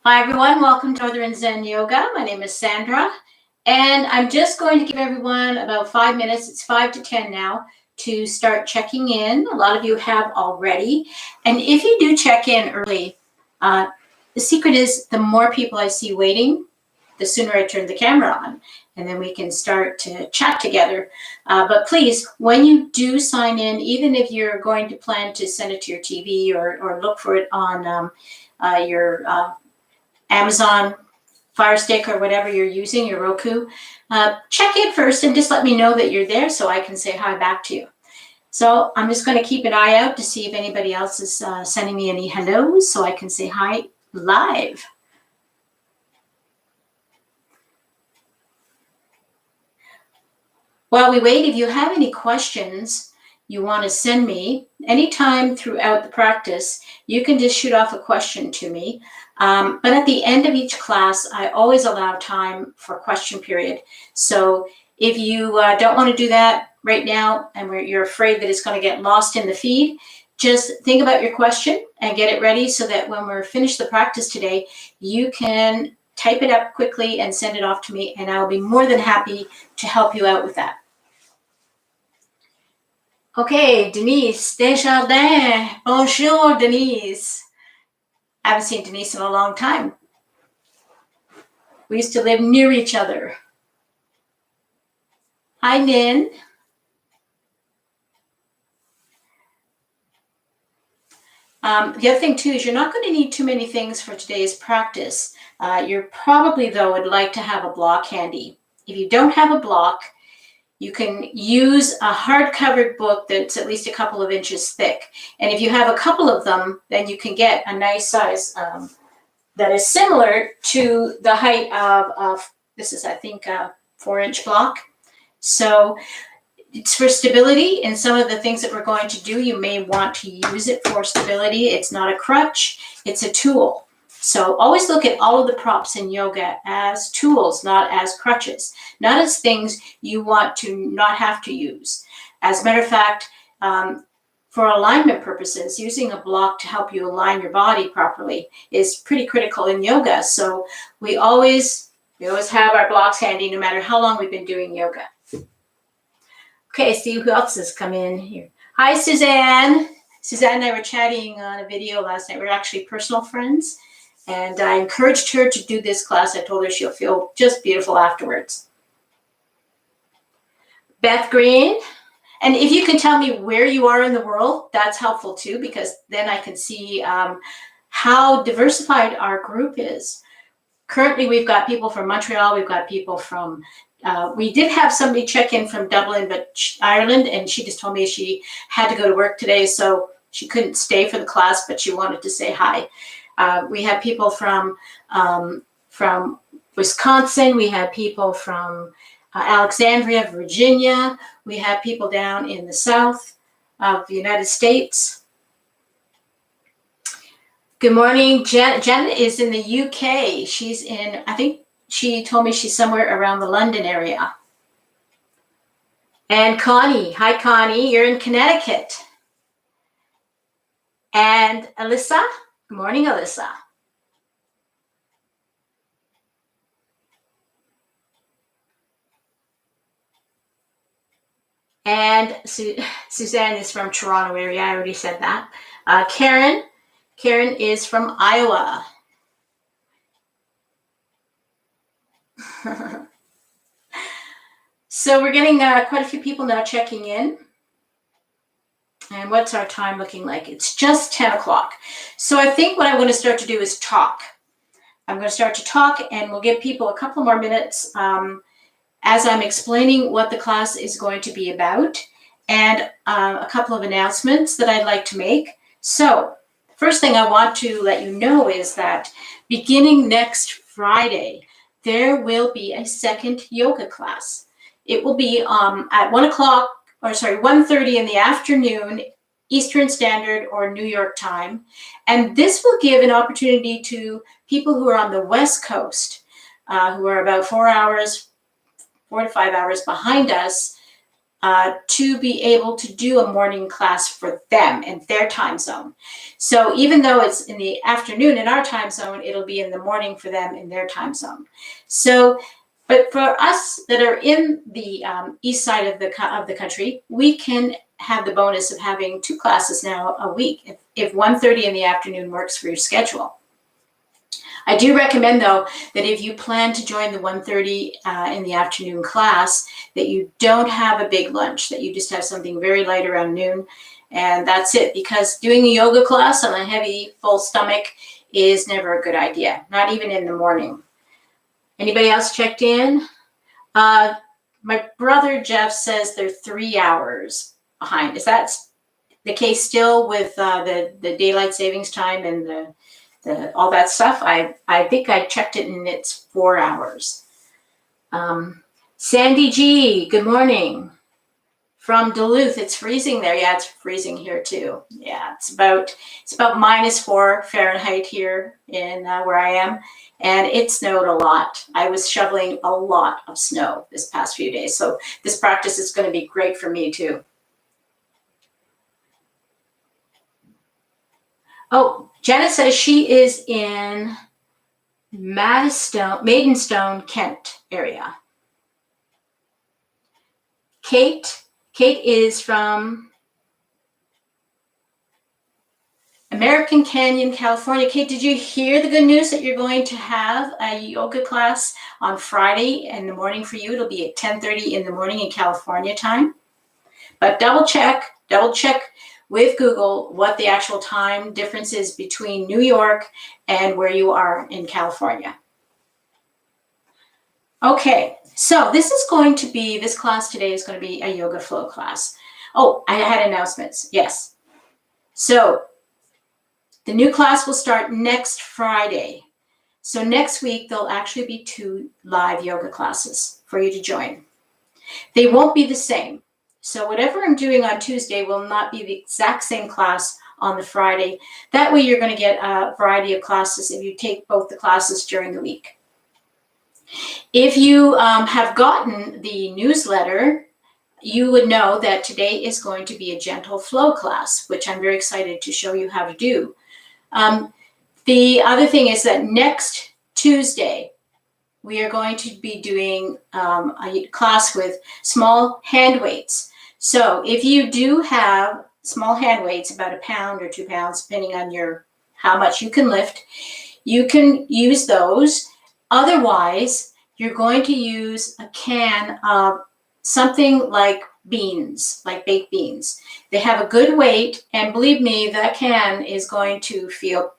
Hi everyone, welcome to Northern Zen Yoga. My name is Sandra, and I'm just going to give everyone about 5 minutes, it's 5 to 10 now, to start checking in. A lot of you have already, and if you do check in early, the secret is the more people I see waiting, the sooner I turn the camera on, and then we can start to chat together. But please, when you do sign in, even if you're going to plan to send it to your TV or look for it on your Amazon Fire Stick or whatever you're using, your Roku, check in first and just let me know that you're there so I can say hi back to you. So I'm just going to keep an eye out to see if anybody else is sending me any hellos so I can say hi live. While we wait, if you have any questions you want to send me anytime throughout the practice, you can just shoot off a question to me. But at the end of each class, I always allow time for question period. So if you don't want to do that right now and you're afraid that it's going to get lost in the feed, just think about your question and get it ready so that when we're finished the practice today, you can type it up quickly and send it off to me, and I'll be more than happy to help you out with that. Okay, Denise Desjardins. Bonjour, Denise. I haven't seen Denise in a long time. We used to live near each other. Hi, Nin. The other thing, too, is you're not going to need too many things for today's practice. You're probably, though, would like to have a block handy. If you don't have a block, you can use a hard-covered book that's at least a couple of inches thick. And if you have a couple of them, then you can get a nice size that is similar to the height of this is, I think, a 4-inch block. So it's for stability, and some of the things that we're going to do, you may want to use it for stability. It's not a crutch, it's a tool. So always look at all of the props in yoga as tools, not as crutches, not as things you want to not have to use. As a matter of fact, for alignment purposes, using a block to help you align your body properly is pretty critical in yoga. So we always have our blocks handy no matter how long we've been doing yoga. Okay, see who else has come in here. Hi, Suzanne. Suzanne and I were chatting on a video last night. We're actually personal friends. And I encouraged her to do this class. I told her she'll feel just beautiful afterwards. Beth Green. And if you can tell me where you are in the world, that's helpful too, because then I can see how diversified our group is. Currently, we've got people from Montreal. We've got people from, we did have somebody check in from Dublin, but Ireland, and she just told me she had to go to work today, so she couldn't stay for the class, but she wanted to say hi. We had people from Wisconsin. We had people from Alexandria, Virginia. We have people down in the south of the United States. Good morning. Janet is in the UK. She's in, I think she told me she's somewhere around the London area. And Connie. Hi, Connie. You're in Connecticut. And Alyssa. Good morning, Alyssa. And Suzanne is from Toronto area. I already said that. Karen is from Iowa. So we're getting quite a few people now checking in. And what's our time looking like? It's just 10 o'clock. So I think what I want to start to do is talk. I'm going to start to talk, and we'll give people a couple more minutes as I'm explaining what the class is going to be about, and a couple of announcements that I'd like to make. So first thing I want to let you know is that beginning next Friday, there will be a second yoga class. It will be at 1:30 in the afternoon, Eastern Standard or New York time. And this will give an opportunity to people who are on the West Coast, who are about 4 to 5 hours behind us, to be able to do a morning class for them and their time zone. So even though it's in the afternoon in our time zone, it'll be in the morning for them in their time zone. So, but for us that are in the east side of the country, we can have the bonus of having 2 classes now a week if 1:30 in the afternoon works for your schedule. I do recommend, though, that if you plan to join the 1:30 in the afternoon class, that you don't have a big lunch, that you just have something very light around noon, and that's it. Because doing a yoga class on a heavy, full stomach is never a good idea, not even in the morning. Anybody else checked in? My brother Jeff says they're 3 hours behind. Is that the case still with the daylight savings time and the all that stuff? I think I checked it and it's 4 hours. Sandy G, good morning. From Duluth, it's freezing there. Yeah, it's freezing here too. Yeah, it's about -4 Fahrenheit here in where I am, and it snowed a lot. I was shoveling a lot of snow this past few days, so this practice is going to be great for me too. Oh, Janet says she is in Maidenstone, Kent area. Kate is from American Canyon, California. Kate, did you hear the good news that you're going to have a yoga class on Friday in the morning for you? It'll be at 10:30 in the morning in California time. But double check with Google what the actual time difference is between New York and where you are in California. Okay, so this class today is going to be a yoga flow class. Oh, I had announcements. Yes. So the new class will start next Friday. So next week, there'll actually be 2 live yoga classes for you to join. They won't be the same. So whatever I'm doing on Tuesday will not be the exact same class on the Friday. That way you're going to get a variety of classes if you take both the classes during the week. If you have gotten the newsletter, you would know that today is going to be a gentle flow class, which I'm very excited to show you how to do. The other thing is that next Tuesday, we are going to be doing a class with small hand weights. So if you do have small hand weights, about 1 pound or 2 pounds, depending on how much you can lift, you can use those. Otherwise, you're going to use a can of something like beans, like baked beans. They have a good weight, and believe me, that can is going to feel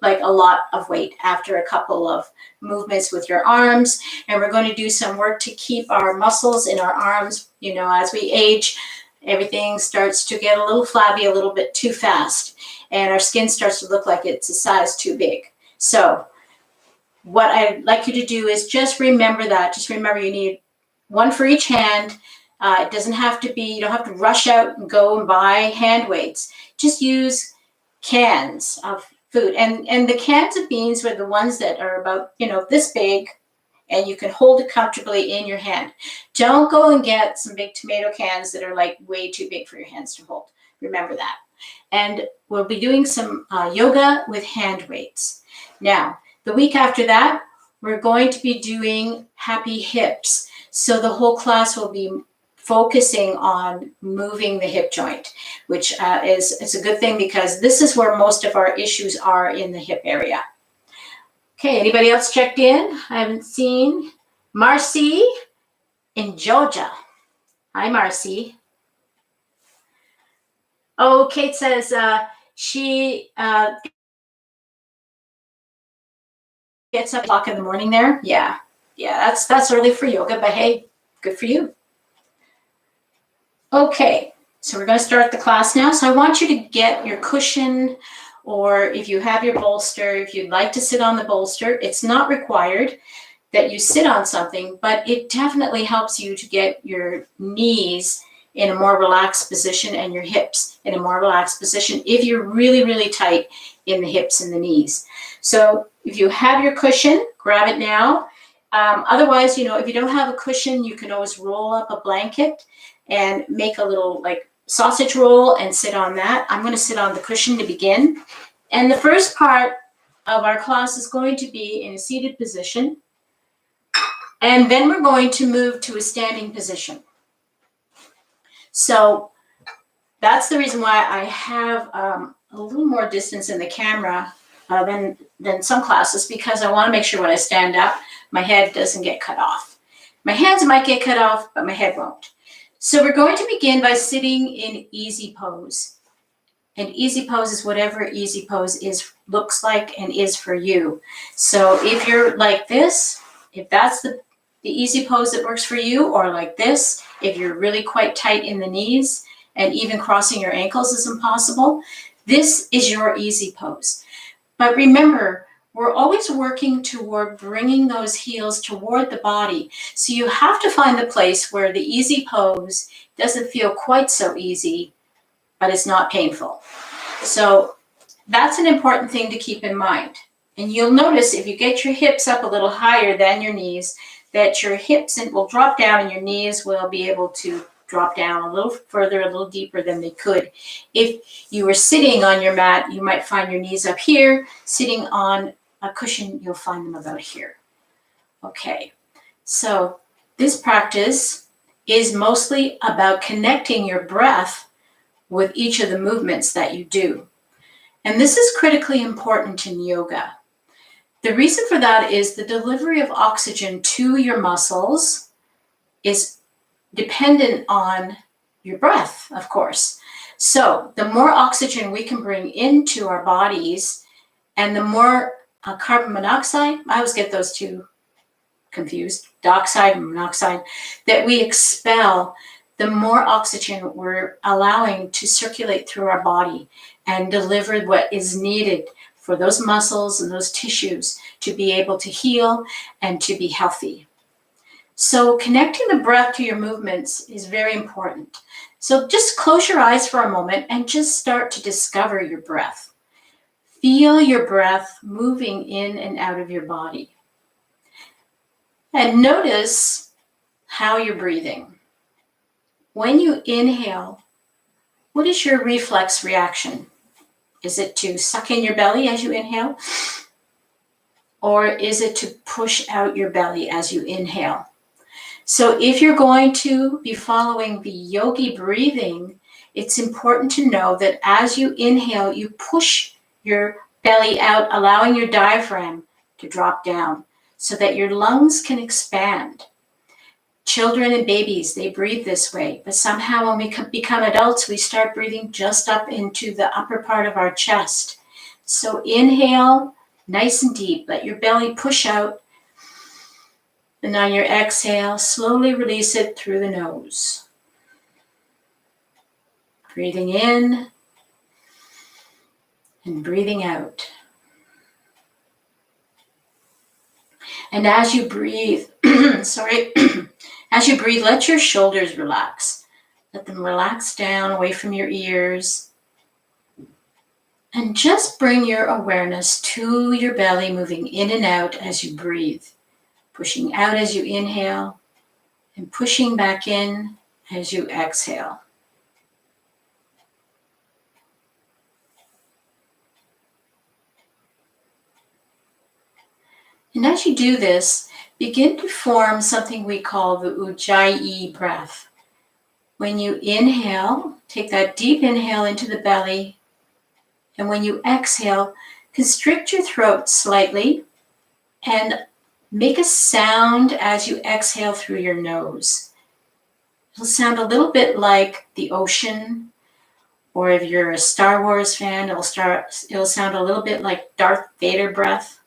like a lot of weight after a couple of movements with your arms. And we're going to do some work to keep our muscles in our arms. You know, as we age, everything starts to get a little flabby a little bit too fast, and our skin starts to look like it's a size too big. So what I'd like you to do is just remember that. Just remember you need 1 for each hand. It doesn't have to be, you don't have to rush out and go and buy hand weights. Just use cans of food. And the cans of beans are the ones that are about, this big, and you can hold it comfortably in your hand. Don't go and get some big tomato cans that are like way too big for your hands to hold. Remember that. And we'll be doing some yoga with hand weights. Now, the week after that, we're going to be doing happy hips. So the whole class will be focusing on moving the hip joint, which is a good thing because this is where most of our issues are, in the hip area. Okay, anybody else checked in? I haven't seen. Marcy in Georgia. Hi, Marcy. Oh, Kate says she gets up 8:00 in the morning there. Yeah, that's early for yoga, but hey, good for you. Okay, so we're going to start the class now. So I want you to get your cushion, or if you have your bolster, if you'd like to sit on the bolster. It's not required that you sit on something, but it definitely helps you to get your knees in a more relaxed position and your hips in a more relaxed position if you're really, really tight in the hips and the knees. So if you have your cushion, grab it now. Otherwise, if you don't have a cushion, you can always roll up a blanket and make a little like sausage roll and sit on that. I'm going to sit on the cushion to begin. And the first part of our class is going to be in a seated position. And then we're going to move to a standing position. So that's the reason why I have a little more distance in the camera than some classes, because I want to make sure when I stand up, my head doesn't get cut off. My hands might get cut off, but my head won't. So we're going to begin by sitting in easy pose. And easy pose is whatever easy pose looks like and is for you. So if you're like this, if that's the easy pose that works for you, or like this, if you're really quite tight in the knees and even crossing your ankles is impossible, this is your easy pose. But remember, we're always working toward bringing those heels toward the body. So you have to find the place where the easy pose doesn't feel quite so easy, but it's not painful. So that's an important thing to keep in mind. And you'll notice if you get your hips up a little higher than your knees, that your hips will drop down and your knees will be able to drop down a little further, a little deeper than they could. If you were sitting on your mat, you might find your knees up here. Sitting on a cushion, you'll find them about here. Okay, so this practice is mostly about connecting your breath with each of the movements that you do. And this is critically important in yoga. The reason for that is the delivery of oxygen to your muscles is dependent on your breath, of course. So the more oxygen we can bring into our bodies, and the more carbon monoxide, I always get those two confused, dioxide and monoxide, that we expel, the more oxygen we're allowing to circulate through our body and deliver what is needed for those muscles and those tissues to be able to heal and to be healthy. So connecting the breath to your movements is very important. So just close your eyes for a moment and just start to discover your breath. Feel your breath moving in and out of your body. And notice how you're breathing. When you inhale, what is your reflex reaction? Is it to suck in your belly as you inhale? Or is it to push out your belly as you inhale? So if you're going to be following the yogi breathing, it's important to know that as you inhale, you push your belly out, allowing your diaphragm to drop down so that your lungs can expand. Children and babies, they breathe this way, but somehow when we become adults, we start breathing just up into the upper part of our chest. So inhale, nice and deep, let your belly push out. And on your exhale, slowly release it through the nose. Breathing in and breathing out. And as you breathe, as you breathe, let your shoulders relax. Let them relax down away from your ears. And just bring your awareness to your belly, moving in and out as you breathe. Pushing out as you inhale and pushing back in as you exhale. And as you do this, begin to form something we call the Ujjayi breath. When you inhale, take that deep inhale into the belly. And when you exhale, constrict your throat slightly and make a sound as you exhale through your nose. It'll sound a little bit like the ocean, or if you're a Star Wars fan, it'll sound a little bit like Darth Vader breath.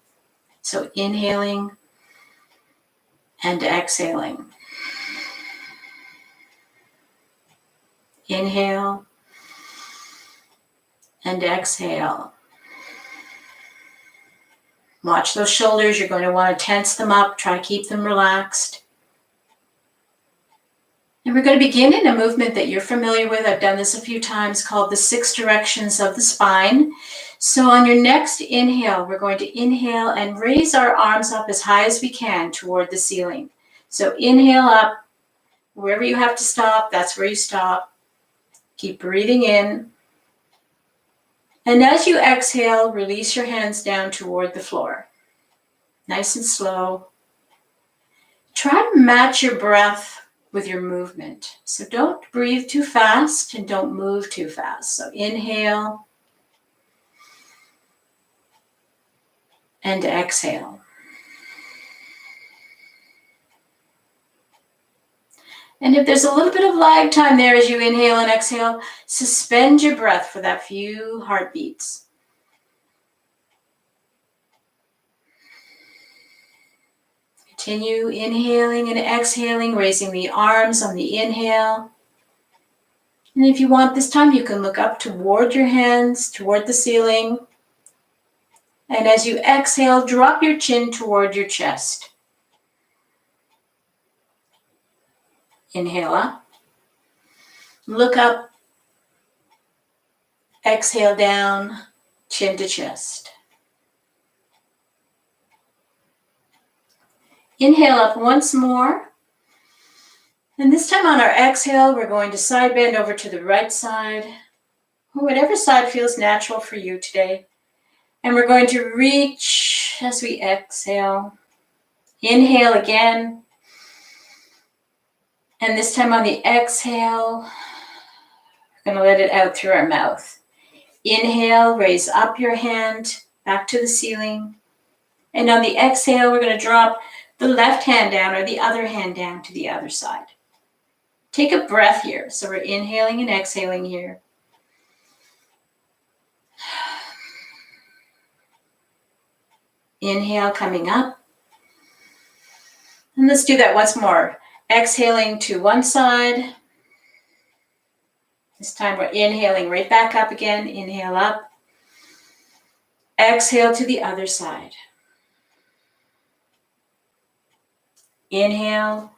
So inhaling and exhaling. Inhale and exhale. Watch those shoulders. You're going to want to tense them up. Try to keep them relaxed. And we're going to begin in a movement that you're familiar with. I've done this a few times, called the 6 directions of the spine. So on your next inhale, we're going to inhale and raise our arms up as high as we can toward the ceiling. So inhale up, Wherever you have to stop, that's where you stop. Keep breathing in. And as you exhale, release your hands down toward the floor. Nice and slow. Try to match your breath with your movement. So don't breathe too fast and don't move too fast. So inhale and exhale. And if there's a little bit of lag time there as you inhale and exhale, suspend your breath for that few heartbeats. Continue inhaling and exhaling, raising the arms on the inhale. And if you want this time, you can look up toward your hands, toward the ceiling. And as you exhale, drop your chin toward your chest. Inhale up. Look up. Exhale down, chin to chest. Inhale up once more. And this time on our exhale, we're going to side bend over to the right side, or whatever side feels natural for you today. And we're going to reach as we exhale. Inhale again. And this time on the exhale, we're going to let it out through our mouth. Inhale, raise up your hand back to the ceiling. And on the exhale, we're going to drop the left hand down or the other hand down to the other side. Take a breath here. So we're inhaling and exhaling here. Inhale, coming up. And let's do that once more. Exhaling to one side. This time we're inhaling right back up again. Inhale up. Exhale to the other side. Inhale,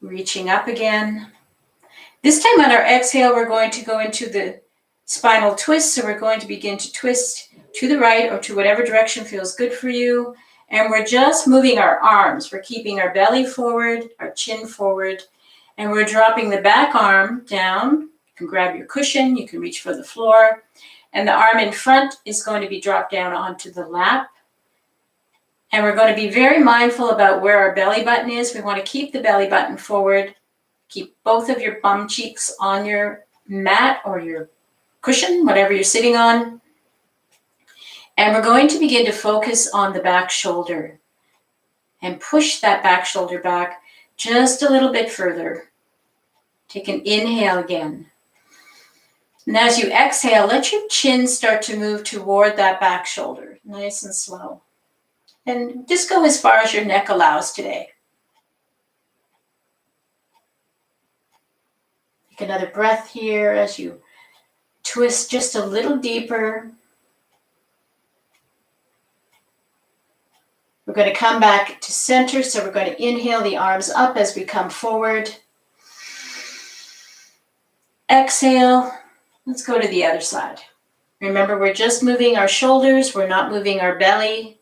reaching up again. This time on our exhale, we're going to go into the spinal twist. So we're going to begin to twist to the right or to whatever direction feels good for you. And we're just moving our arms. We're keeping our belly forward, our chin forward, and we're dropping the back arm down. You can grab your cushion, you can reach for the floor, and the arm in front is going to be dropped down onto the lap. And we're going to be very mindful about where our belly button is. We want to keep the belly button forward. Keep both of your bum cheeks on your mat or your cushion, whatever you're sitting on. And we're going to begin to focus on the back shoulder and push that back shoulder back just a little bit further. Take an inhale again. And as you exhale, let your chin start to move toward that back shoulder, nice and slow. And just go as far as your neck allows today. Take another breath here as you twist just a little deeper. We're going to come back to center, so we're going to inhale the arms up as we come forward. Exhale. Let's go to the other side. Remember, we're just moving our shoulders. We're not moving our belly.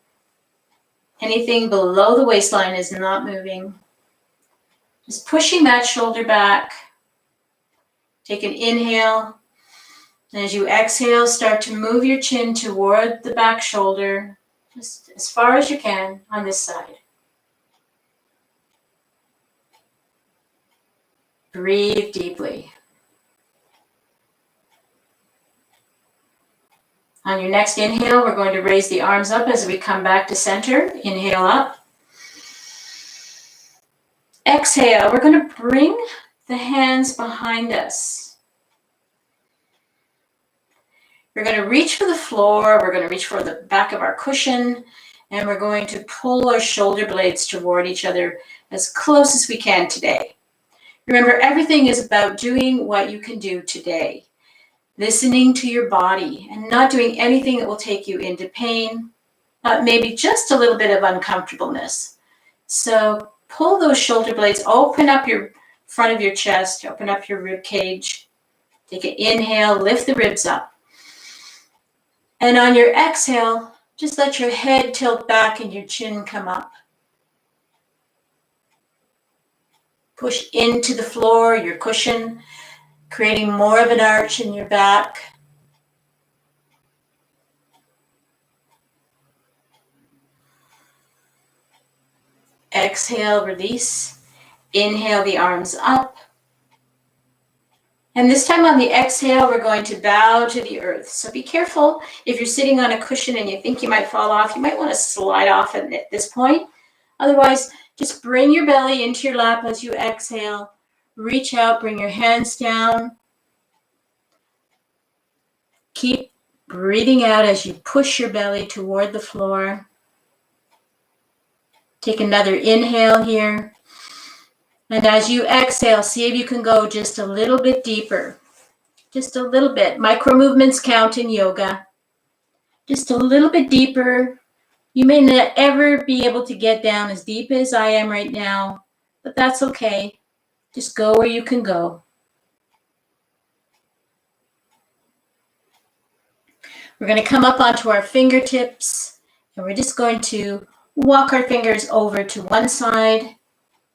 Anything below the waistline is not moving. Just pushing that shoulder back. Take an inhale. And as you exhale, start to move your chin toward the back shoulder, just as far as you can on this side. Breathe deeply. On your next inhale, we're going to raise the arms up as we come back to center. Inhale up. Exhale, we're going to bring the hands behind us. We're going to reach for the floor. We're going to reach for the back of our cushion. And we're going to pull our shoulder blades toward each other as close as we can today. Remember, everything is about doing what you can do today. Listening to your body and not doing anything that will take you into pain, but maybe just a little bit of uncomfortableness. So pull those shoulder blades, open up your front of your chest, open up your rib cage. Take an inhale, lift the ribs up. And on your exhale, just let your head tilt back and your chin come up. Push into the floor, your cushion, creating more of an arch in your back. Exhale, release. Inhale the arms up. And this time on the exhale, we're going to bow to the earth. So be careful if you're sitting on a cushion and you think you might fall off. You might want to slide off at this point. Otherwise, just bring your belly into your lap as you exhale. Reach out, bring your hands down. Keep breathing out as you push your belly toward the floor. Take another inhale here. And as you exhale, see if you can go just a little bit deeper. Just a little bit. Micro movements count in yoga. Just a little bit deeper. You may not ever be able to get down as deep as I am right now, but that's okay. Just go where you can go. We're going to come up onto our fingertips, and we're just going to walk our fingers over to one side,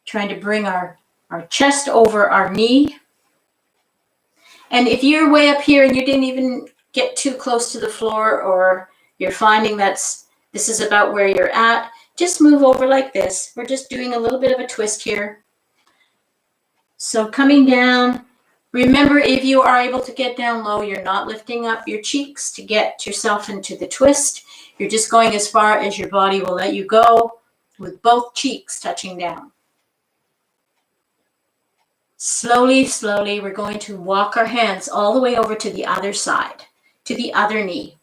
trying to bring our chest over our knee. And if you're way up here and you didn't even get too close to the floor, or you're finding this is about where you're at, just move over like this. We're just doing a little bit of a twist here. So coming down, remember if you are able to get down low, you're not lifting up your cheeks to get yourself into the twist. You're just going as far as your body will let you go with both cheeks touching down. Slowly, slowly, we're going to walk our hands all the way over to the other side, to the other knee.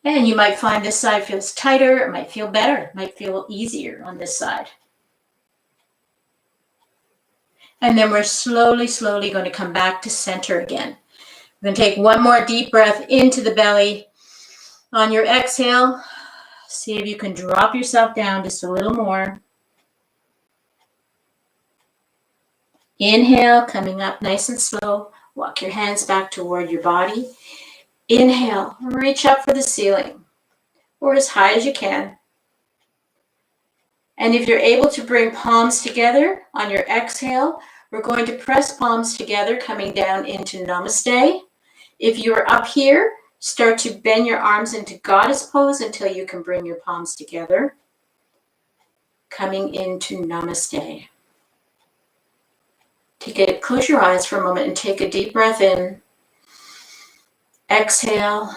And you might find this side feels tighter, it might feel better, it might feel easier on this side. And then we're slowly, slowly going to come back to center again. We're going to take one more deep breath into the belly. On your exhale, see if you can drop yourself down just a little more. Inhale, coming up nice and slow. Walk your hands back toward your body. Inhale, reach up for the ceiling or as high as you can. And if you're able to bring palms together on your exhale, we're going to press palms together, coming down into Namaste. If you're up here, start to bend your arms into goddess pose until you can bring your palms together. Coming into Namaste. Close your eyes for a moment and take a deep breath in. Exhale.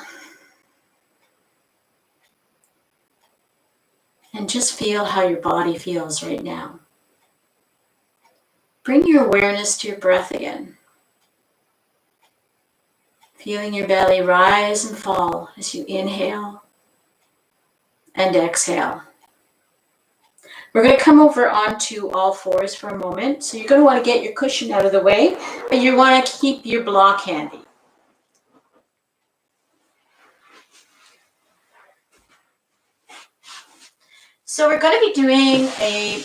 And just feel how your body feels right now. Bring your awareness to your breath again. Feeling your belly rise and fall as you inhale and exhale. We're going to come over onto all fours for a moment. So you're going to want to get your cushion out of the way, but you want to keep your block handy. So we're going to be doing a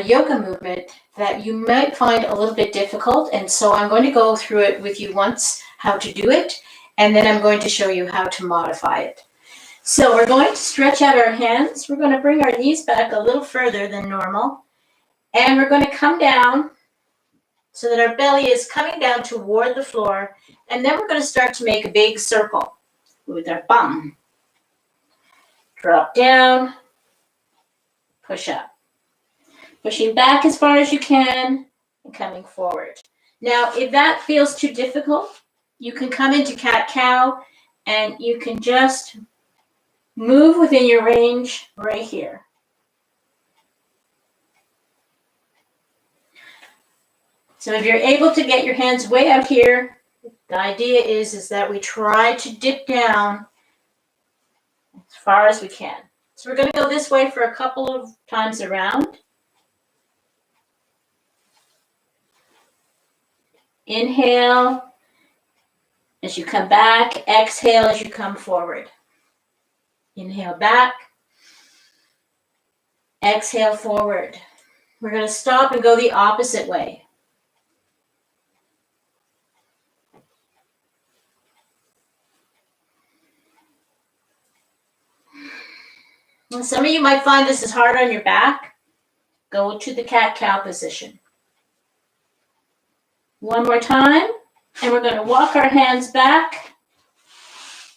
yoga movement that you might find a little bit difficult. And so I'm going to go through it with you once, how to do it, and then I'm going to show you how to modify it. So we're going to stretch out our hands. We're going to bring our knees back a little further than normal. And we're going to come down so that our belly is coming down toward the floor. And then we're going to start to make a big circle with our bum. Drop down, push up. Pushing back as far as you can and coming forward. Now, if that feels too difficult, you can come into cat-cow and you can just move within your range right here. So if you're able to get your hands way out here, the idea is that we try to dip down as far as we can. So we're going to go this way for a couple of times around. Inhale as you come back, exhale as you come forward. Inhale back, exhale forward. We're going to stop and go the opposite way. Some of you might find this is hard on your back. Go to the cat-cow position. One more time, and we're going to walk our hands back,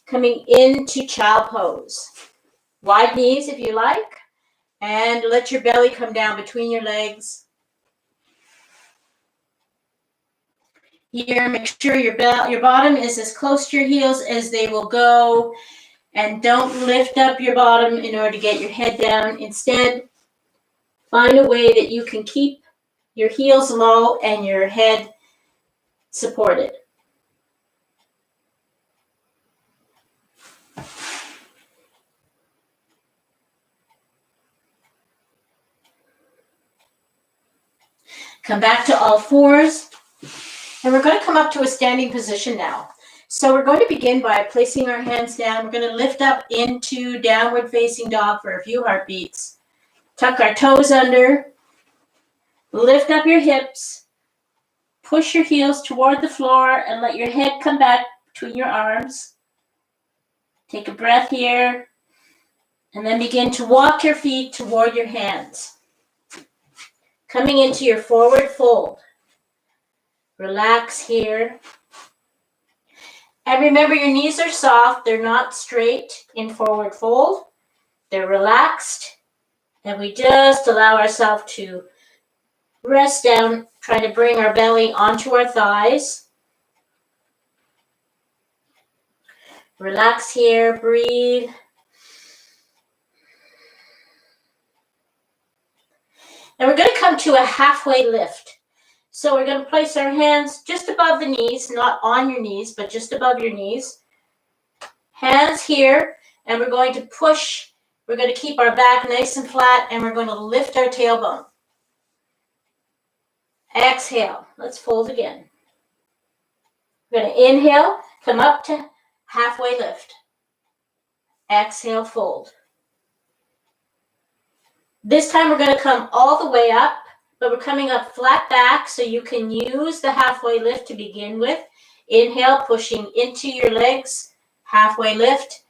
coming into child pose. Wide knees if you like, and let your belly come down between your legs. Here, make sure your bottom is as close to your heels as they will go, and don't lift up your bottom in order to get your head down. Instead, find a way that you can keep your heels low and your head supported. Come back to all fours, and we're going to come up to a standing position now. So we're going to begin by placing our hands down. We're going to lift up into downward facing dog for a few heartbeats. Tuck our toes under, lift up your hips, push your heels toward the floor, and let your head come back between your arms. Take a breath here, and then begin to walk your feet toward your hands. Coming into your forward fold. Relax here. And remember, your knees are soft. They're not straight in forward fold. They're relaxed. And we just allow ourselves to rest down, trying to bring our belly onto our thighs. Relax here, breathe. And we're going to come to a halfway lift. So we're going to place our hands just above the knees, not on your knees, but just above your knees. Hands here, and we're going to push. We're going to keep our back nice and flat, and we're going to lift our tailbone. Exhale. Let's fold again. We're going to inhale, come up to halfway lift. Exhale, fold. This time we're going to come all the way up, but we're coming up flat back, so you can use the halfway lift to begin with. Inhale, pushing into your legs, halfway lift,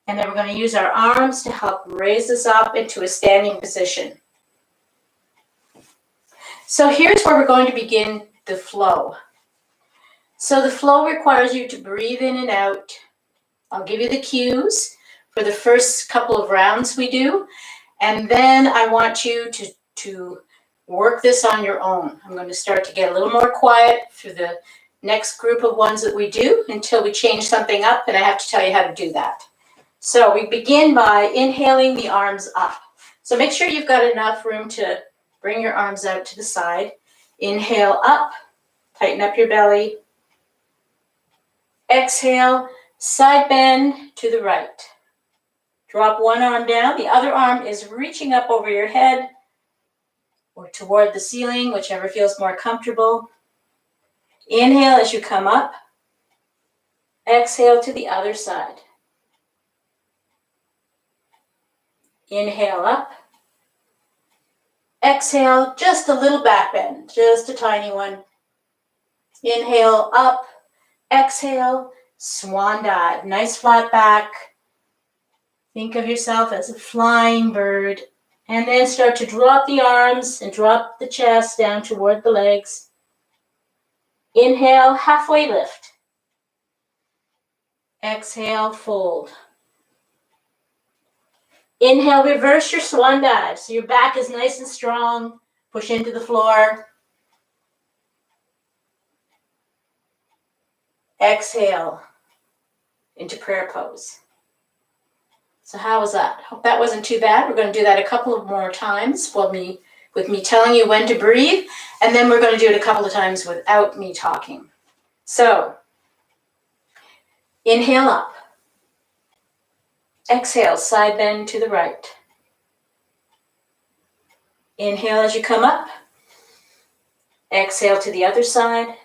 and then we're going to use our arms to help raise us up into a standing position. So here's where we're going to begin the flow. So the flow requires you to breathe in and out. I'll give you the cues for the first couple of rounds we do, and then I want you to work this on your own. I'm going to start to get a little more quiet through the next group of ones that we do until we change something up, and I have to tell you how to do that. So we begin by inhaling the arms up. So make sure you've got enough room to bring your arms out to the side. Inhale up, tighten up your belly. Exhale, side bend to the right. Drop one arm down, the other arm is reaching up over your head or toward the ceiling, whichever feels more comfortable. Inhale as you come up. Exhale to the other side. Inhale up. Exhale, just a little back bend, just a tiny one. Inhale up. Exhale, swan dive. Nice flat back. Think of yourself as a flying bird. And then start to drop the arms and drop the chest down toward the legs. Inhale, halfway lift. Exhale, fold. Inhale, reverse your swan dive. So your back is nice and strong. Push into the floor. Exhale into prayer pose. So how was that? Hope that wasn't too bad. We're going to do that a couple of more times with me telling you when to breathe, and then we're going to do it a couple of times without me talking. So inhale up. Exhale, side bend to the right. Inhale as you come up. Exhale to the other side.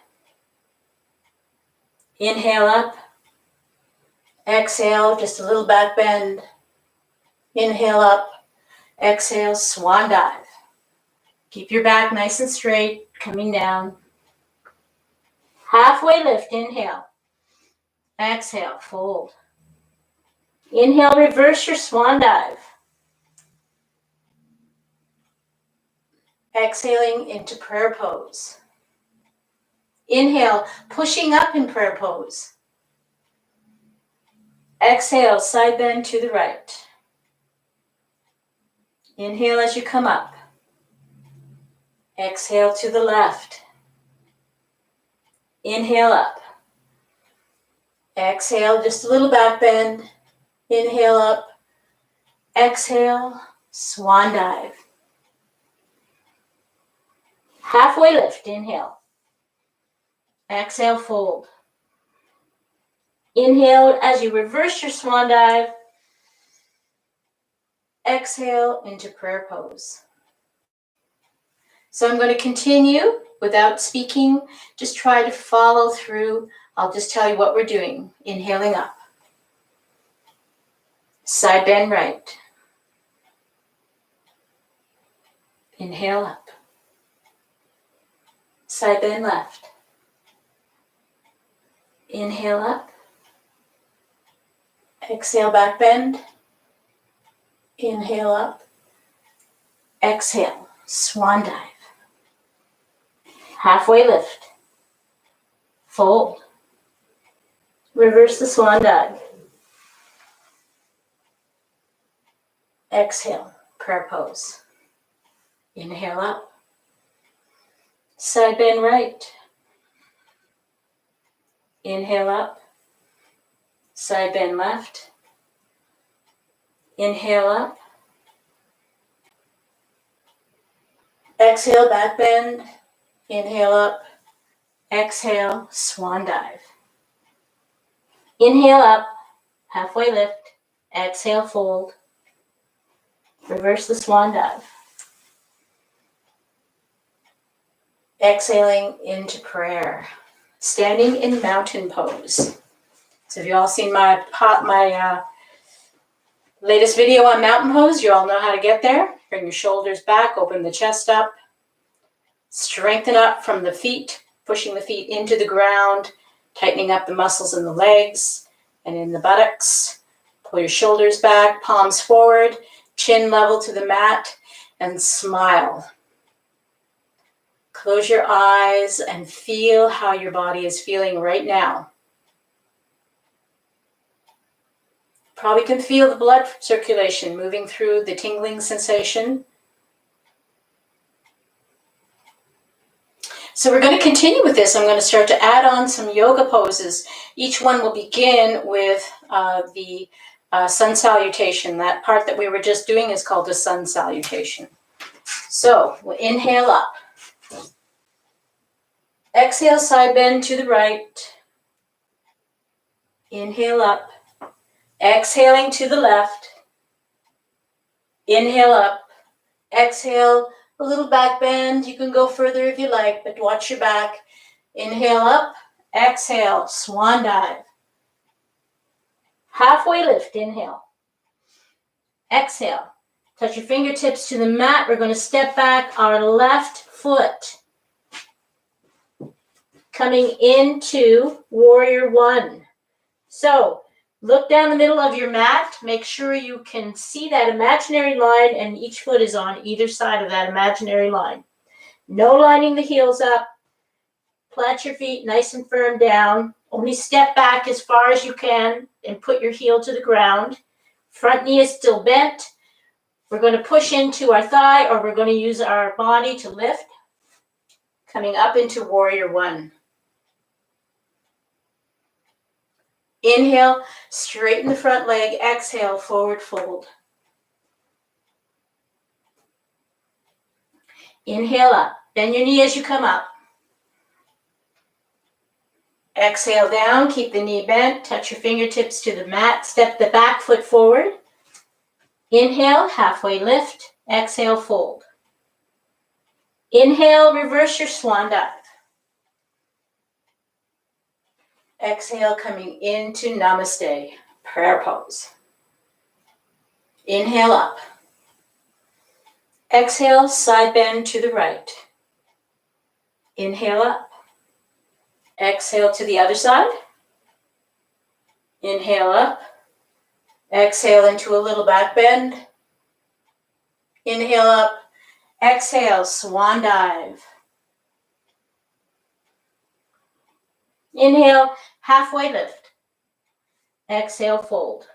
Inhale up. Exhale, just a little back bend. Inhale up. Exhale, swan dive. Keep your back nice and straight, coming down. Halfway lift, inhale. Exhale, fold. Inhale, reverse your swan dive. Exhaling into prayer pose. Inhale, pushing up in prayer pose. Exhale, side bend to the right. Inhale as you come up. Exhale to the left. Inhale up. Exhale, just a little back bend. Inhale up. Exhale, swan dive. Halfway lift, inhale. Exhale, fold. Inhale as you reverse your swan dive. Exhale into prayer pose. So I'm going to continue without speaking. Just try to follow through. I'll just tell you what we're doing. Inhaling up. Side bend right. Inhale up. Side bend left. Inhale up. Exhale, back bend. Inhale up. Exhale, swan dive. Halfway lift. Fold. Reverse the swan dive. Exhale, prayer pose. Inhale up. Side bend right. Inhale up. Side bend left. Inhale up. Exhale, back bend. Inhale up. Exhale, swan dive. Inhale up. Halfway lift. Exhale, fold. Reverse the swan dive. Exhaling into prayer. Standing in mountain pose. So have you all seen my latest video on mountain pose? You all know how to get there. Bring your shoulders back, open the chest up. Strengthen up from the feet, pushing the feet into the ground, tightening up the muscles in the legs and in the buttocks. Pull your shoulders back, palms forward, chin level to the mat, and smile. Close your eyes and feel how your body is feeling right now. Probably can feel the blood circulation moving through, the tingling sensation. So we're going to continue with this. I'm going to start to add on some yoga poses. Each one will begin with the sun salutation. That part that we were just doing is called the sun salutation. So we'll inhale up. Exhale, side bend to the right. Inhale up. Exhaling to the left. Inhale up. Exhale, a little back bend. You can go further if you like, but watch your back. Inhale up. Exhale, swan dive. Halfway lift, inhale. Exhale. Touch your fingertips to the mat. We're going to step back our left foot. Coming into warrior one. So look down the middle of your mat. Make sure you can see that imaginary line and each foot is on either side of that imaginary line. No lining the heels up. Plant your feet nice and firm down. Only step back as far as you can and put your heel to the ground. Front knee is still bent. We're going to push into our thigh or we're going to use our body to lift. Coming up into warrior one. Inhale, straighten the front leg. Exhale, forward fold. Inhale up. Bend your knee as you come up. Exhale down. Keep the knee bent. Touch your fingertips to the mat. Step the back foot forward. Inhale, halfway lift. Exhale, fold. Inhale, reverse your swan dive. Exhale, coming into namaste, prayer pose. Inhale up. Exhale, side bend to the right. Inhale up. Exhale to the other side. Inhale up. Exhale into a little back bend. Inhale up. Exhale, swan dive. Inhale, halfway lift. Exhale, fold.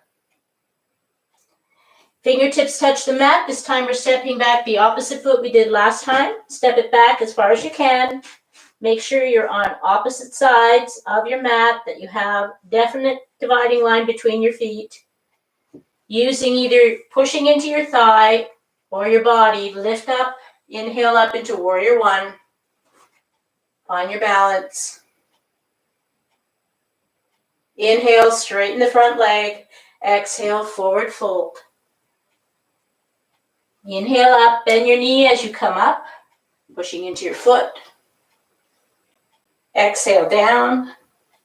Fingertips touch the mat. This time we're stepping back the opposite foot we did last time. Step it back as far as you can. Make sure you're on opposite sides of your mat, that you have definite dividing line between your feet. Using either pushing into your thigh or your body, lift up, inhale up into warrior one. Find your balance. Inhale, straighten the front leg. Exhale, forward fold. Inhale up, bend your knee as you come up, pushing into your foot. Exhale down,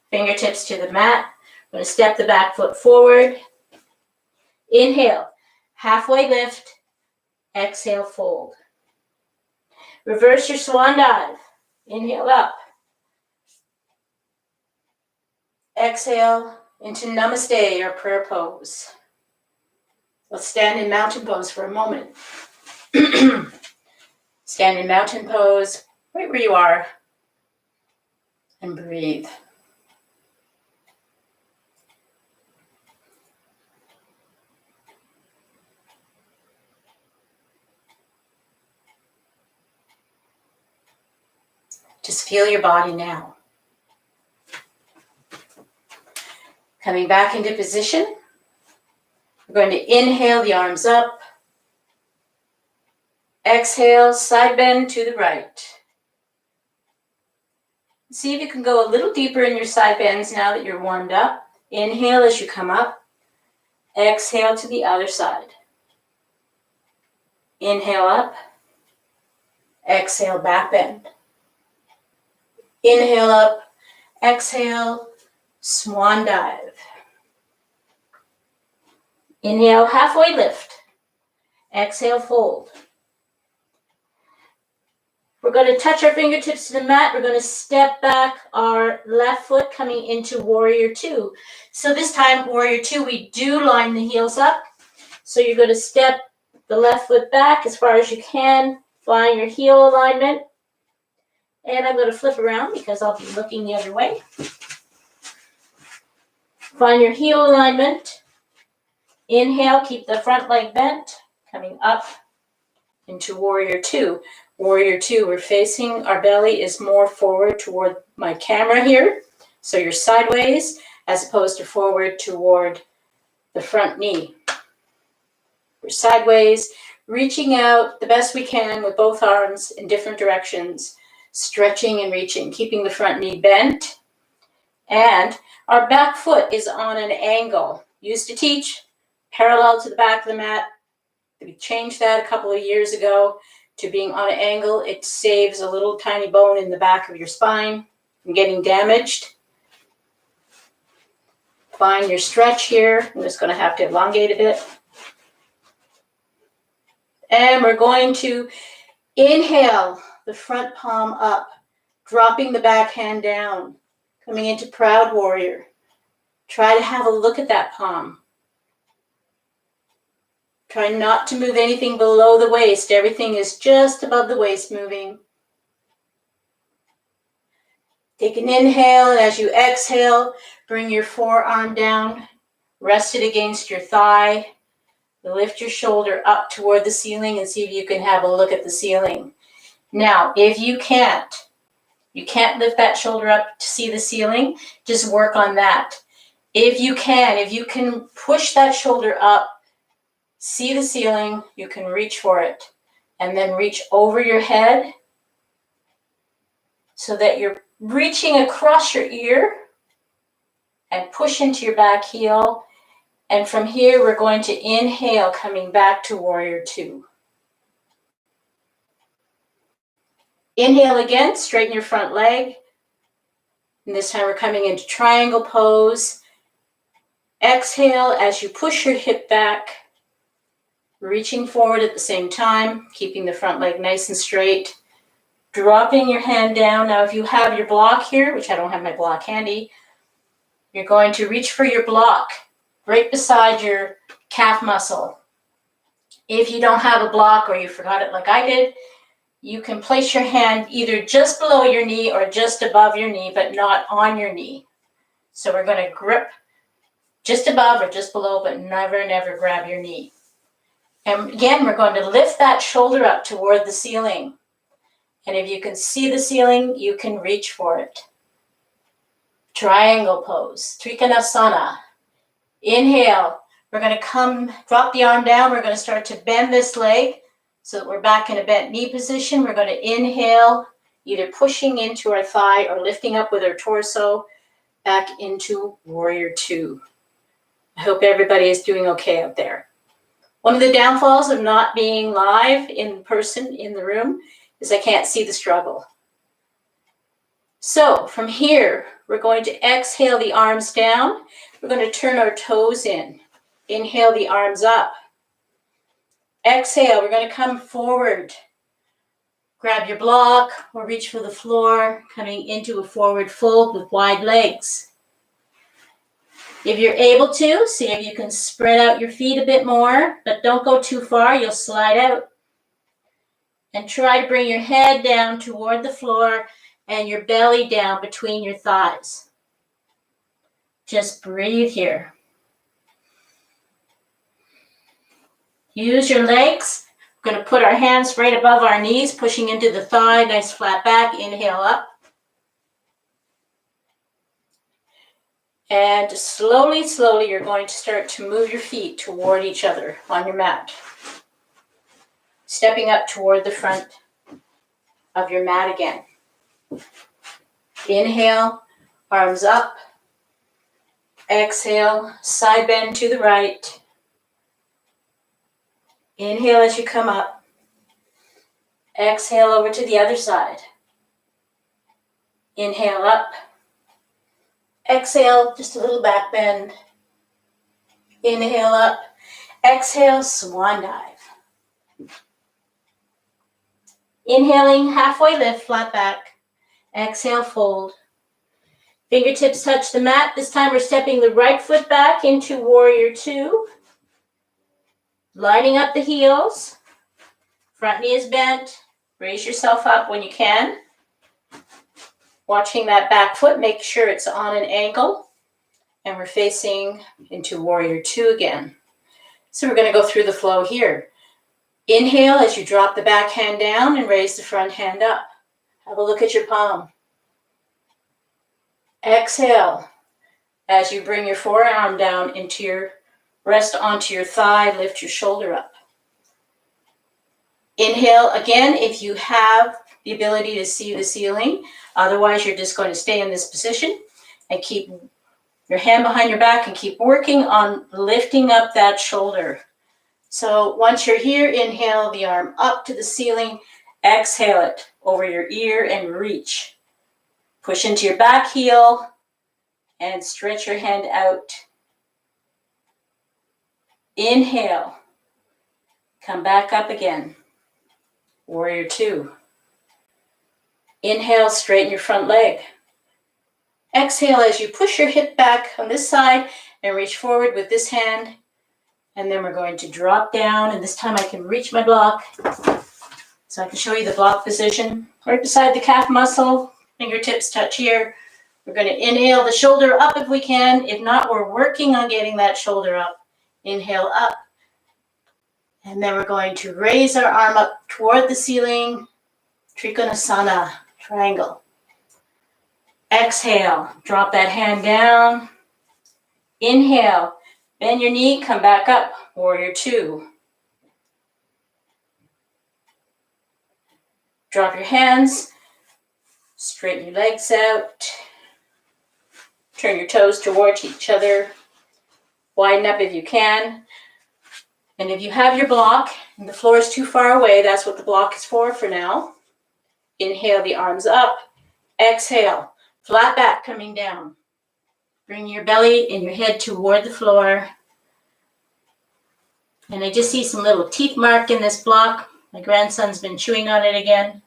fingertips to the mat. I'm going to step the back foot forward. Inhale, halfway lift. Exhale, fold. Reverse your swan dive. Inhale up. Exhale into namaste, or prayer pose. Let's stand in mountain pose for a moment. Stand in mountain pose, right where you are, and breathe. Just feel your body now. Coming back into position. We're going to inhale the arms up. Exhale, side bend to the right. See if you can go a little deeper in your side bends now that you're warmed up. Inhale as you come up. Exhale to the other side. Inhale up. Exhale, back bend. Inhale up. Exhale, swan dive. Inhale, halfway lift. Exhale, fold. We're going to touch our fingertips to the mat. We're going to step back our left foot coming into warrior two. So this time, warrior two, we do line the heels up. So you're going to step the left foot back as far as you can. Find your heel alignment. And I'm going to flip around because I'll be looking the other way. Find your heel alignment. Inhale, keep the front leg bent. Coming up into warrior two. Warrior two, we're facing, our belly is more forward toward my camera here. So you're sideways as opposed to forward toward the front knee. We're sideways, reaching out the best we can with both arms in different directions, stretching and reaching, keeping the front knee bent. And our back foot is on an angle. Used to teach parallel to the back of the mat. We changed that a couple of years ago to being on an angle. It saves a little tiny bone in the back of your spine from getting damaged. Find your stretch here. I'm just going to have to elongate a bit. And we're going to inhale the front palm up, dropping the back hand down, coming into proud warrior. Try to have a look at that palm. Try not to move anything below the waist. Everything is just above the waist moving. Take an inhale, and as you exhale, bring your forearm down, rest it against your thigh. Lift your shoulder up toward the ceiling and see if you can have a look at the ceiling. Now, if you can't lift that shoulder up to see the ceiling, just work on that. If you can push that shoulder up, see the ceiling, you can reach for it. And then reach over your head so that you're reaching across your ear and push into your back heel. And from here, we're going to inhale, coming back to warrior two. Inhale again, straighten your front leg. And this time we're coming into triangle pose. Exhale as you push your hip back, reaching forward at the same time, keeping the front leg nice and straight. Dropping your hand down. Now, if you have your block here, which I don't have my block handy, you're going to reach for your block right beside your calf muscle. If you don't have a block or you forgot it like I did, you can place your hand either just below your knee or just above your knee, but not on your knee. So we're going to grip just above or just below, but never, never grab your knee. And again, we're going to lift that shoulder up toward the ceiling. And if you can see the ceiling, you can reach for it. Triangle pose, Trikonasana. Inhale. We're going to drop the arm down. We're going to start to bend this leg so that we're back in a bent knee position. We're going to inhale, either pushing into our thigh or lifting up with our torso back into Warrior Two. I hope everybody is doing okay out there. One of the downfalls of not being live in person in the room is I can't see the struggle. So from here, we're going to exhale the arms down. We're going to turn our toes in. Inhale the arms up. Exhale, we're going to come forward. Grab your block or reach for the floor, coming into a forward fold with wide legs. If you're able to, see if you can spread out your feet a bit more, but don't go too far, you'll slide out. And try to bring your head down toward the floor and your belly down between your thighs. Just breathe here. Use your legs. We're going to put our hands right above our knees, pushing into the thigh, nice flat back. Inhale up. And slowly, slowly, you're going to start to move your feet toward each other on your mat. Stepping up toward the front of your mat again. Inhale, arms up. Exhale, side bend to the right. Inhale as you come up. Exhale over to the other side. Inhale up. Exhale, just a little back bend. Inhale up. Exhale, swan dive. Inhaling, halfway lift, flat back. Exhale, fold. Fingertips touch the mat. This time we're stepping the right foot back into Warrior Two. Lining up the heels. Front knee is bent. Raise yourself up when you can. Watching that back foot, make sure it's on an angle. And we're facing into Warrior Two again. So we're going to go through the flow here. Inhale as you drop the back hand down and raise the front hand up. Have a look at your palm. Exhale as you bring your forearm down into your rest onto your thigh, lift your shoulder up. Inhale again if you have the ability to see the ceiling. Otherwise, you're just going to stay in this position and keep your hand behind your back and keep working on lifting up that shoulder. So once you're here, inhale the arm up to the ceiling. Exhale it over your ear and reach. Push into your back heel and stretch your hand out. Inhale. Come back up again. Warrior Two. Inhale, straighten your front leg. Exhale as you push your hip back on this side and reach forward with this hand. And then we're going to drop down, and this time I can reach my block. So I can show you the block position. Right beside the calf muscle, fingertips touch here. We're going to inhale the shoulder up if we can. If not, we're working on getting that shoulder up. Inhale up. And then we're going to raise our arm up toward the ceiling. Trikonasana, triangle. Exhale, drop that hand down. Inhale, bend your knee, come back up. Warrior Two. Drop your hands, straighten your legs out. Turn your toes towards each other. Widen up if you can. And if you have your block and the floor is too far away, that's what the block is for now. Inhale the arms up. Exhale, flat back coming down. Bring your belly and your head toward the floor. And I just see some little teeth marked in this block. My grandson's been chewing on it again.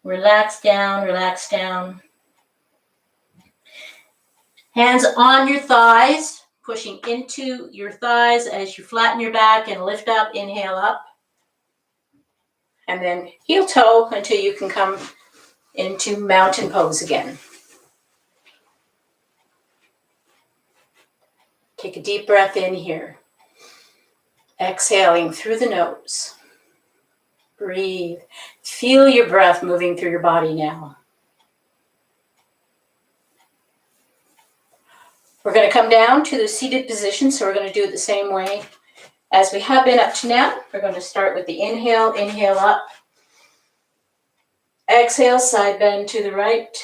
Relax down, relax down. Hands on your thighs, pushing into your thighs as you flatten your back and lift up. Inhale up. and then heel toe until you can come into mountain pose again. Take a deep breath in here. Exhaling through the nose. Breathe. Feel your breath moving through your body now. We're going to come down to the seated position, so we're going to do it the same way as we have been up to now. We're going to start with the inhale, inhale up. Exhale, side bend to the right.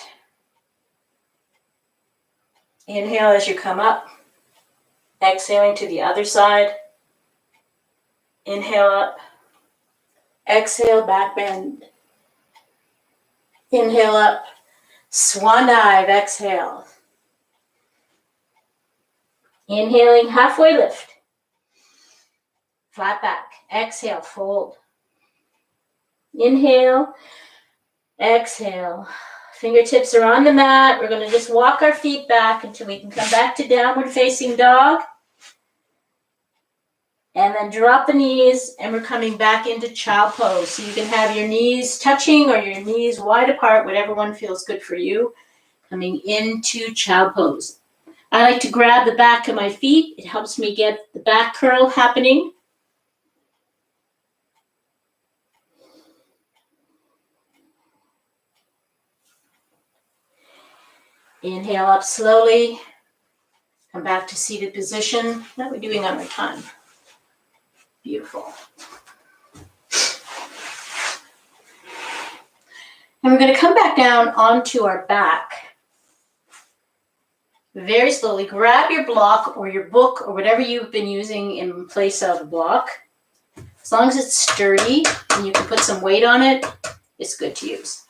Inhale as you come up. Exhaling to the other side. Inhale up. Exhale, back bend. Inhale up. Swan dive, exhale. Inhaling, halfway lift. Flat back. Exhale, fold. Inhale. Exhale. Fingertips are on the mat. We're going to just walk our feet back until we can come back to downward facing dog. And then drop the knees, and we're coming back into child pose. So you can have your knees touching or your knees wide apart, whatever one feels good for you. Coming into child pose. I like to grab the back of my feet. It helps me get the back curl happening. Inhale up slowly. Come back to seated position. How are we doing on our time? Beautiful. And we're going to come back down onto our back. Very slowly. Grab your block or your book or whatever you've been using in place of a block. As long as it's sturdy and you can put some weight on it, it's good to use.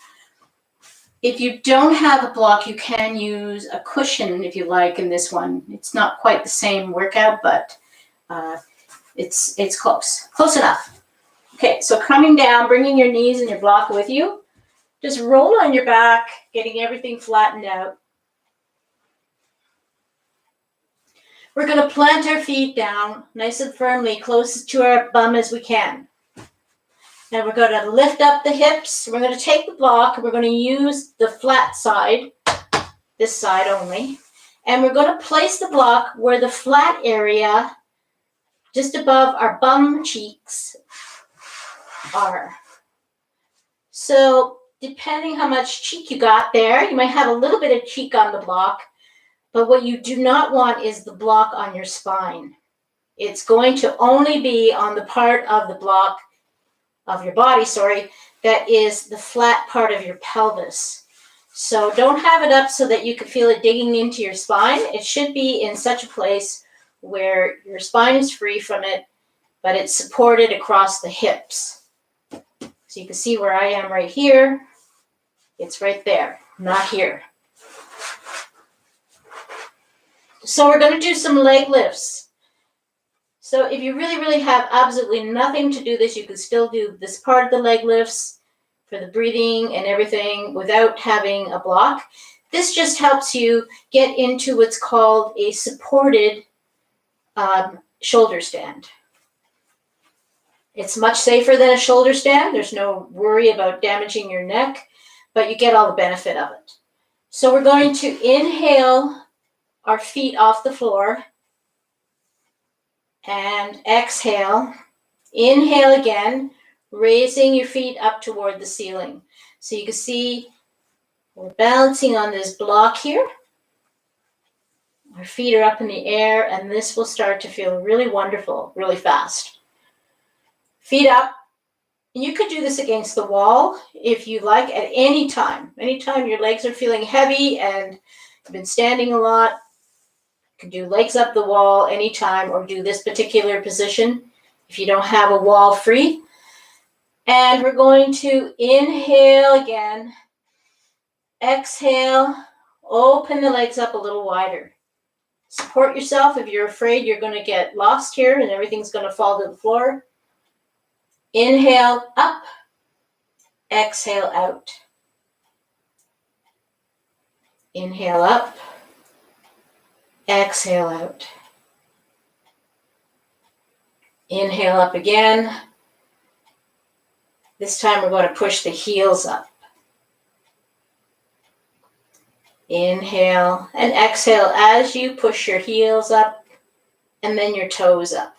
If you don't have a block, you can use a cushion if you like in this one. It's not quite the same workout, but it's close. Close enough. Okay, so coming down, bringing your knees and your block with you. Just roll on your back, getting everything flattened out. We're going to plant our feet down nice and firmly, close to our bum as we can. Now we're going to lift up the hips. We're going to take the block, and we're going to use the flat side, this side only. And we're going to place the block where the flat area, just above our bum cheeks, are. So depending how much cheek you got there, you might have a little bit of cheek on the block, but what you do not want is the block on your spine. It's going to only be on the part of the block of your body, that is the flat part of your pelvis. So don't have it up so that you can feel it digging into your spine. It should be in such a place where your spine is free from it, but it's supported across the hips. So you can see where I am right here. It's right there, not here. So we're going to do some leg lifts. So if you really have absolutely nothing to do this, you can still do this part of the leg lifts for the breathing and everything without having a block. This just helps you get into what's called a supported shoulder stand. It's much safer than a shoulder stand. There's no worry about damaging your neck, but you get all the benefit of it. So we're going to inhale our feet off the floor and exhale. Inhale again, raising your feet up toward the ceiling. So you can see we're balancing on this block here. Our feet are up in the air, and this will start to feel really wonderful, really fast. Feet up. And you could do this against the wall if you like at any time. Anytime your legs are feeling heavy and you've been standing a lot, you can do legs up the wall anytime, or do this particular position if you don't have a wall free. And we're going to inhale again. Exhale. Open the legs up a little wider. Support yourself if you're afraid you're going to get lost here and everything's going to fall to the floor. Inhale up. Exhale out. Inhale up. Exhale out. Inhale up again. This time we're going to push the heels up. Inhale and exhale as you push your heels up and then your toes up.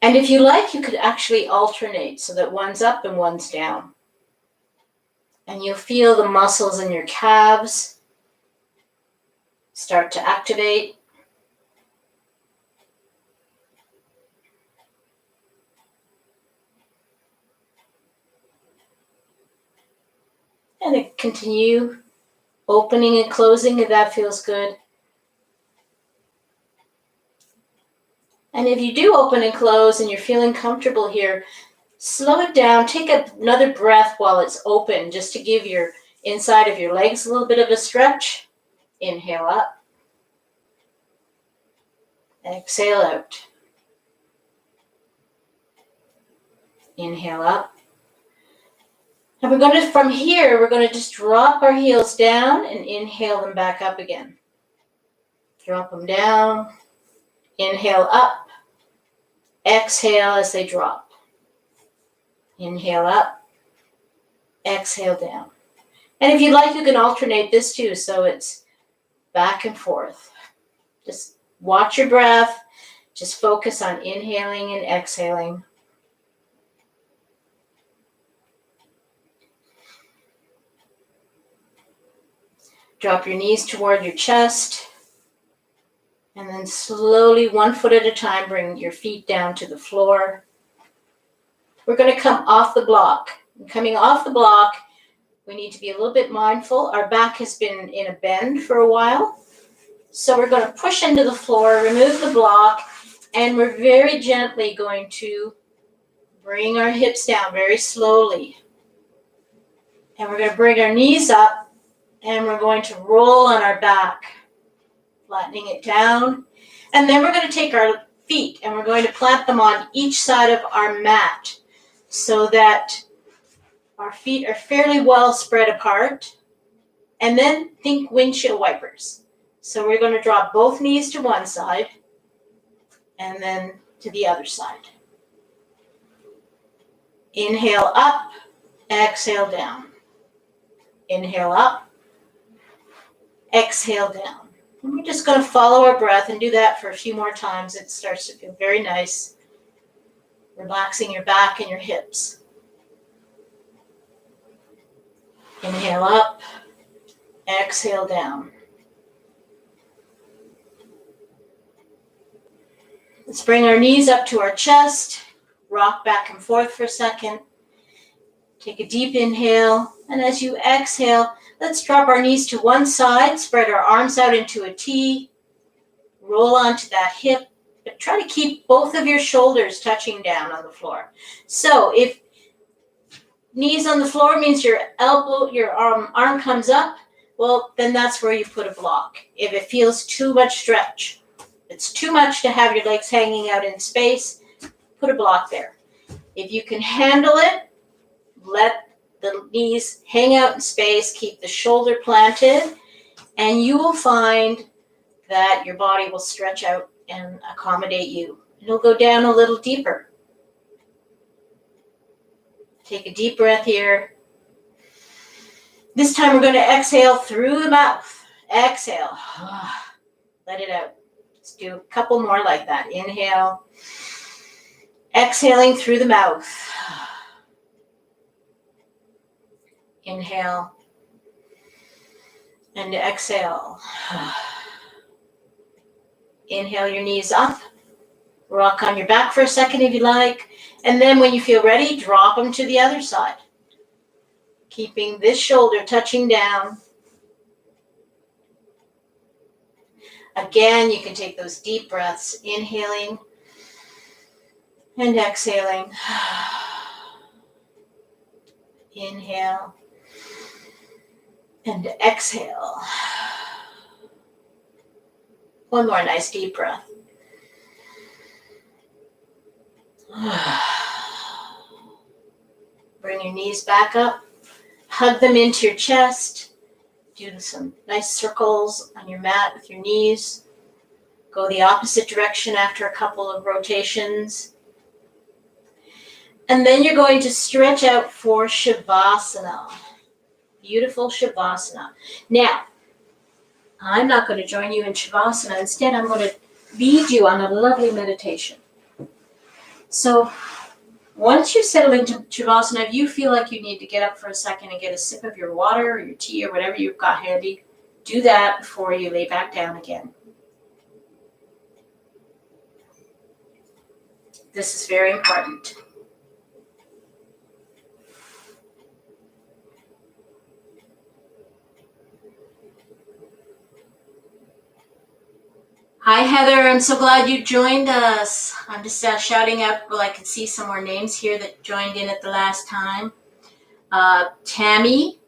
And if you like, you could actually alternate so that one's up and one's down. And you'll feel the muscles in your calves start to activate. And then continue opening and closing if that feels good. And if you do open and close and you're feeling comfortable here, slow it down. Take another breath while it's open just to give your inside of your legs a little bit of a stretch. Inhale up. Exhale out. Inhale up. And we're going to, from here, we're going to just drop our heels down and inhale them back up again. Drop them down. Inhale up. Exhale as they drop. Inhale up. Exhale down. And if you'd like, you can alternate this too, so it's back and forth. Just watch your breath. Just focus on inhaling and exhaling. Drop your knees toward your chest. And then slowly, 1 foot at a time, bring your feet down to the floor. We're going to come off the block. And coming off the block, we need to be a little bit mindful. Our back has been in a bend for a while. So we're going to push into the floor, remove the block, and we're very gently going to bring our hips down very slowly. And we're going to bring our knees up, and we're going to roll on our back, flattening it down. And then we're going to take our feet, and we're going to plant them on each side of our mat so that our feet are fairly well spread apart. And then think windshield wipers. So we're going to drop both knees to one side and then to the other side. Inhale up, exhale down. Inhale up, exhale down. And we're just going to follow our breath and do that for a few more times. It starts to feel very nice, relaxing your back and your hips. Inhale up, exhale down. Let's bring our knees up to our chest, rock back and forth for a second. Take a deep inhale, and as you exhale, let's drop our knees to one side, spread our arms out into a T, roll onto that hip, but try to keep both of your shoulders touching down on the floor. So if knees on the floor means your elbow, your arm comes up, well, then that's where you put a block. If it feels too much stretch, it's too much to have your legs hanging out in space, put a block there. If you can handle it, let the knees hang out in space, keep the shoulder planted, and you will find that your body will stretch out and accommodate you. It'll go down a little deeper. Take a deep breath here. This time we're going to exhale through the mouth. Exhale. Let it out. Let's do a couple more like that. Inhale. Exhaling through the mouth. Inhale. And exhale. Inhale your knees up. Rock on your back for a second if you like. And then when you feel ready, drop them to the other side. Keeping this shoulder touching down. Again, you can take those deep breaths, inhaling and exhaling. Inhale and exhale. One more nice deep breath. Bring your knees back up. Hug them into your chest. Do some nice circles on your mat with your knees. Go the opposite direction after a couple of rotations. And then you're going to stretch out for Shavasana. Beautiful Shavasana. Now, I'm not going to join you in Shavasana. Instead, I'm going to lead you on a lovely meditation. So once you settle into Shavasana, if you feel like you need to get up for a second and get a sip of your water or your tea or whatever you've got handy, do that before you lay back down again. This is very important. Hi, Heather. I'm so glad you joined us. I'm just shouting out, well, I can see some more names here that joined in at the last time. Tammy,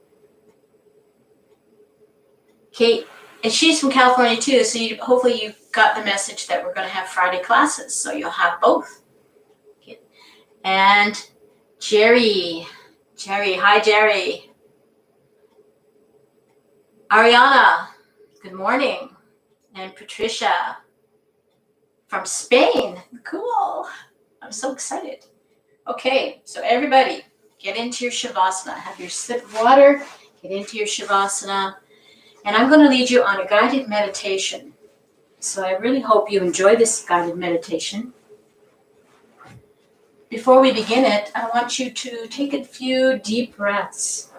Kate, and she's from California too, so hopefully you got the message that we're going to have Friday classes, so you'll have both. Okay. And Jerry, hi Jerry. Ariana, good morning. And Patricia from Spain, cool. I'm so excited. Okay, so everybody, get into your Shavasana. Have your sip of water, get into your Shavasana, and I'm going to lead you on a guided meditation. So I really hope you enjoy this guided meditation. Before we begin it, I want you to take a few deep breaths.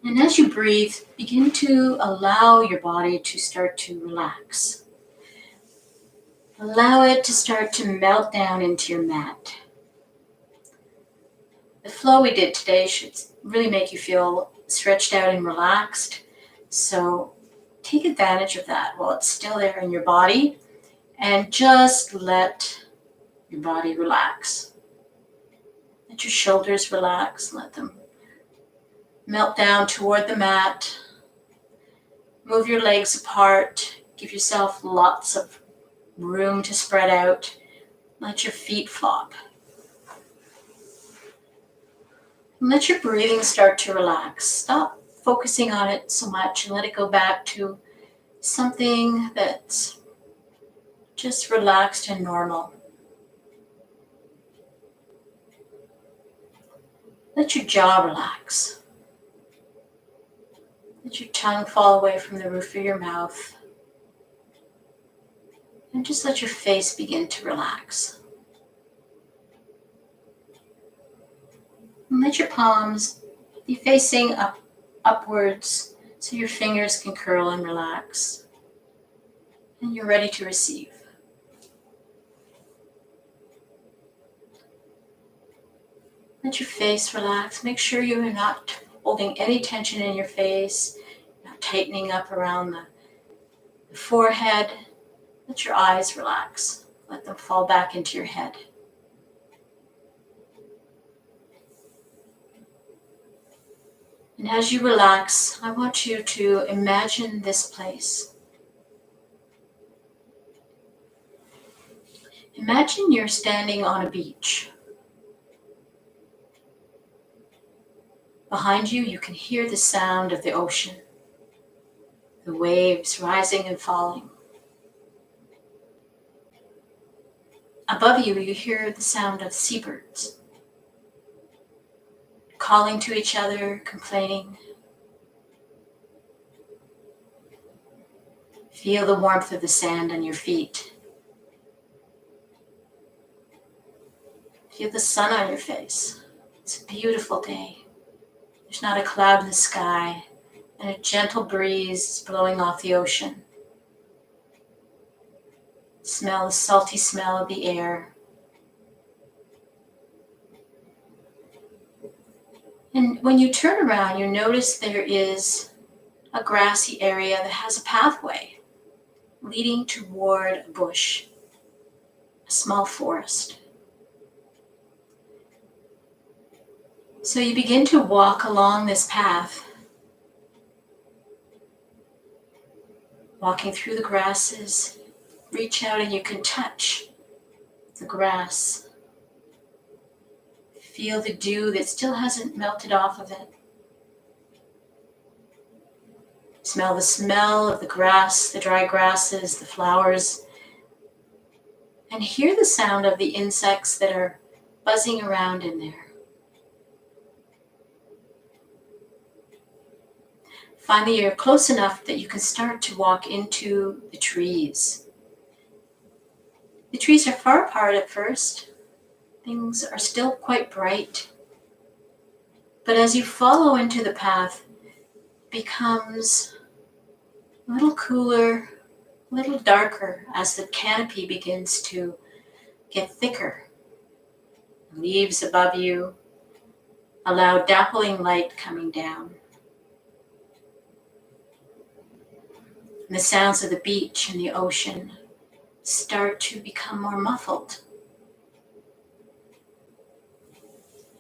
And as you breathe, begin to allow your body to start to relax. Allow it to start to melt down into your mat. The flow we did today should really make you feel stretched out and relaxed. So take advantage of that while it's still there in your body and just let your body relax. Let your shoulders relax, let them melt down toward the mat. Move your legs apart, give yourself lots of room to spread out. Let your feet flop. And let your breathing start to relax. Stop focusing on it so much and let it go back to something that's just relaxed and normal. Let your jaw relax. Let your tongue fall away from the roof of your mouth. And just let your face begin to relax. And let your palms be facing upwards so your fingers can curl and relax. And you're ready to receive. Let your face relax. Make sure you are not holding any tension in your face, not tightening up around the forehead. Let your eyes relax. Let them fall back into your head. And as you relax, I want you to imagine this place. Imagine you're standing on a beach. Behind you, you can hear the sound of the ocean, the waves rising and falling. Above you, you hear the sound of seabirds calling to each other, complaining. Feel the warmth of the sand on your feet. Feel the sun on your face. It's a beautiful day. There's not a cloud in the sky, and a gentle breeze is blowing off the ocean. Smell the salty smell of the air. And when you turn around, you notice there is a grassy area that has a pathway leading toward a bush, a small forest. So you begin to walk along this path, walking through the grasses. Reach out and you can touch the grass. Feel the dew that still hasn't melted off of it. Smell the smell of the grass, the dry grasses, the flowers. and hear the sound of the insects that are buzzing around in there. Finally, you're close enough that you can start to walk into the trees. The trees are far apart at first. Things are still quite bright. But as you follow into the path, it becomes a little cooler, a little darker as the canopy begins to get thicker. Leaves above you allow dappling light coming down. And the sounds of the beach and the ocean start to become more muffled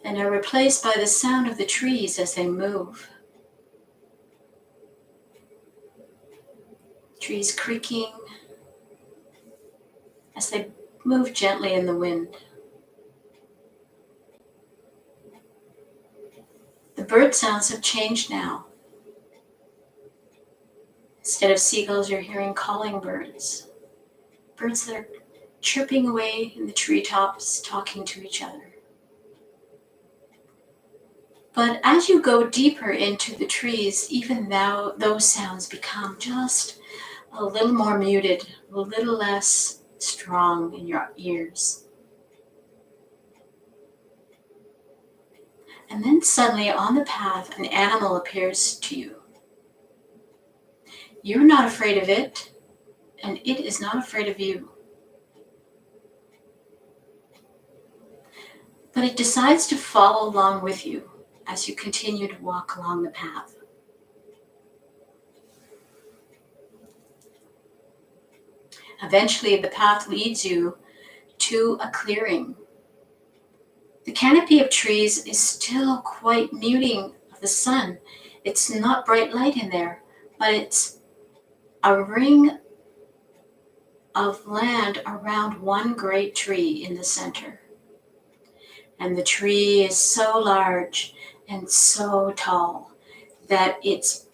and are replaced by the sound of the trees as they move. Trees creaking as they move gently in the wind. The bird sounds have changed now. Instead of seagulls, you're hearing calling birds. Birds that are chirping away in the treetops, talking to each other. But as you go deeper into the trees, even now those sounds become just a little more muted, a little less strong in your ears. And then suddenly on the path, an animal appears to you. You're not afraid of it, and it is not afraid of you. But it decides to follow along with you as you continue to walk along the path. Eventually, the path leads you to a clearing. The canopy of trees is still quite muting of the sun. It's not bright light in there, but it's a ring of land around one great tree in the center. And the tree is so large and so tall that its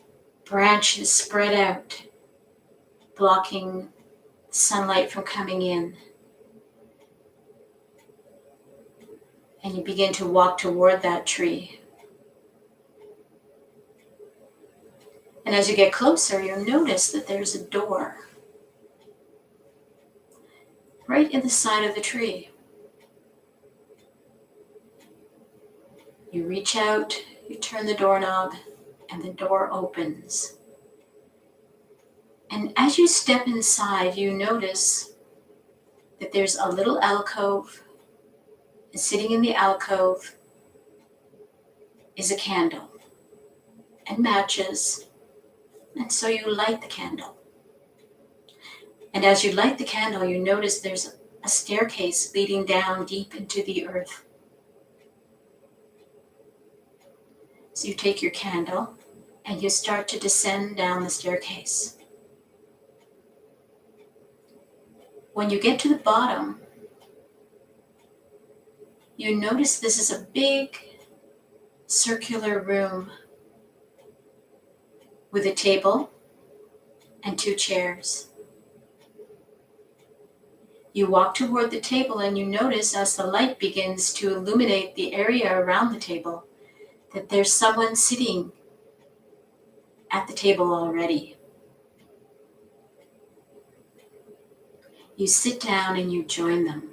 branches spread out, blocking sunlight from coming in. And you begin to walk toward that tree. And as you get closer, you'll notice that there's a door right in the side of the tree. You reach out, you turn the doorknob, and the door opens. And as you step inside, you notice that there's a little alcove, and sitting in the alcove is a candle and matches, and so you light the candle. And as you light the candle, you notice there's a staircase leading down deep into the earth. So you take your candle and you start to descend down the staircase. When you get to the bottom, you notice this is a big circular room with a table and 2 chairs. You walk toward the table and you notice as the light begins to illuminate the area around the table that there's someone sitting at the table already. You sit down and you join them.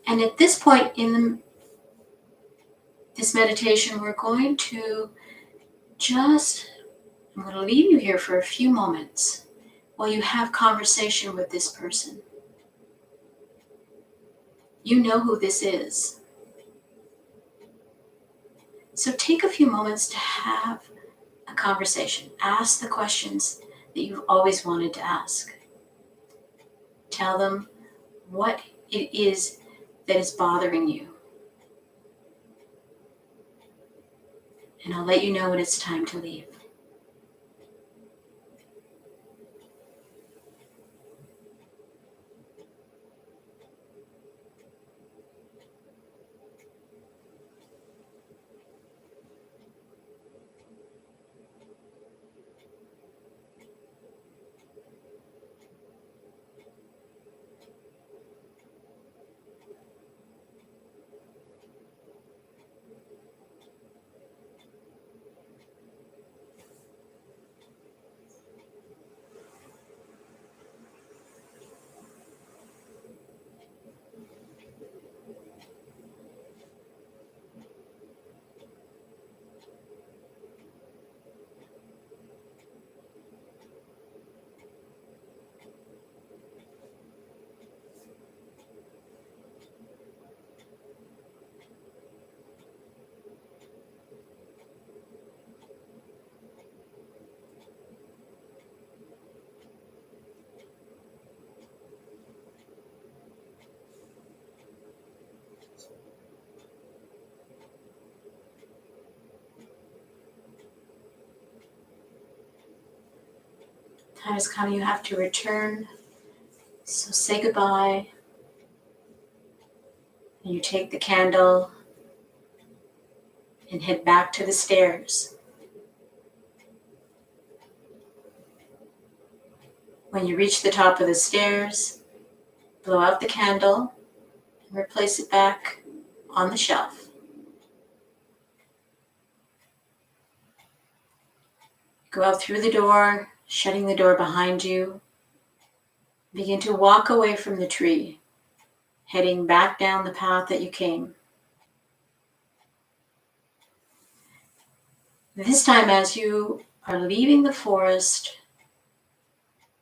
And at this point in this meditation, we're going to I'm going to leave you here for a few moments while you have conversation with this person. You know who this is. So take a few moments to have a conversation. Ask the questions that you've always wanted to ask. Tell them what it is that is bothering you. And I'll let you know when it's time to leave. Sometimes you have to return. So say goodbye. And you take the candle and head back to the stairs. When you reach the top of the stairs, blow out the candle and replace it back on the shelf. Go out through the door, shutting the door behind you. Begin to walk away from the tree, heading back down the path that you came. This time, as you are leaving the forest,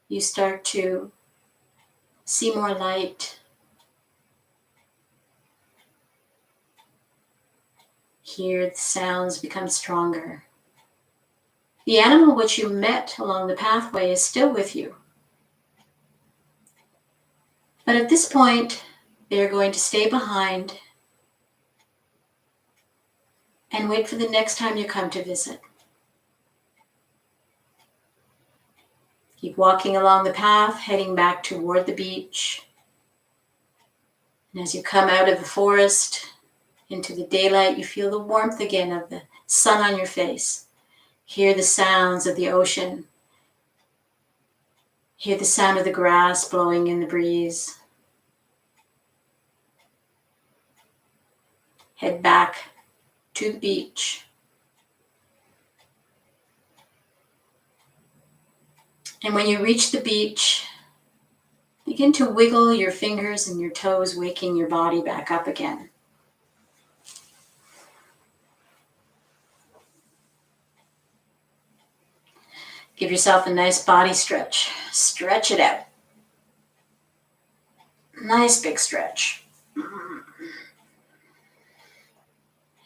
you start to see more light, hear the sounds become stronger. The animal which you met along the pathway is still with you. But at this point, they're going to stay behind and wait for the next time you come to visit. Keep walking along the path, heading back toward the beach. And as you come out of the forest into the daylight, you feel the warmth again of the sun on your face. Hear the sounds of the ocean. Hear the sound of the grass blowing in the breeze. Head back to the beach. And when you reach the beach, begin to wiggle your fingers and your toes, waking your body back up again. Give yourself a nice body stretch. Stretch it out. Nice big stretch.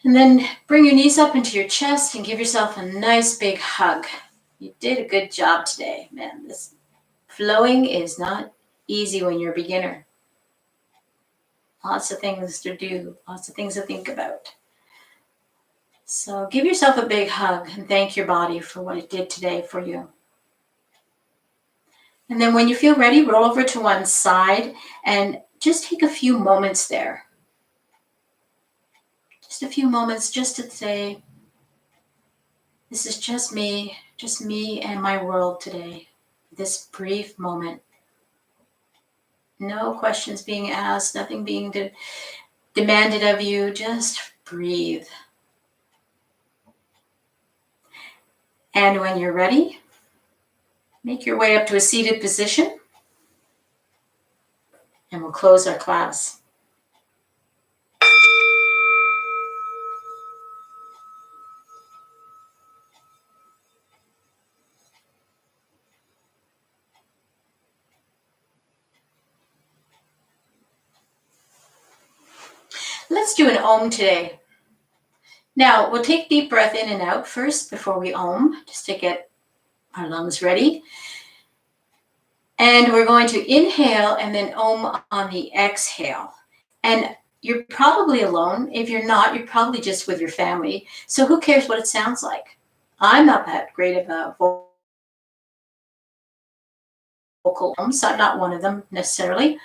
And then bring your knees up into your chest and give yourself a nice big hug. You did a good job today, man. This flowing is not easy when you're a beginner. Lots of things to do, lots of things to think about. So give yourself a big hug and thank your body for what it did today for you. And then when you feel ready, roll over to one side and just take a few moments there. Just a few moments just to say, this is just me and my world today. This brief moment. No questions being asked, nothing being demanded of you, just breathe. And when you're ready, make your way up to a seated position and we'll close our class. Let's do an Om today. Now, we'll take a deep breath in and out first before we Om, just to get our lungs ready. And we're going to inhale and then Om on the exhale. And you're probably alone. If you're not, you're probably just with your family. So who cares what it sounds like? I'm not that great of a vocal Om, so I'm not one of them necessarily.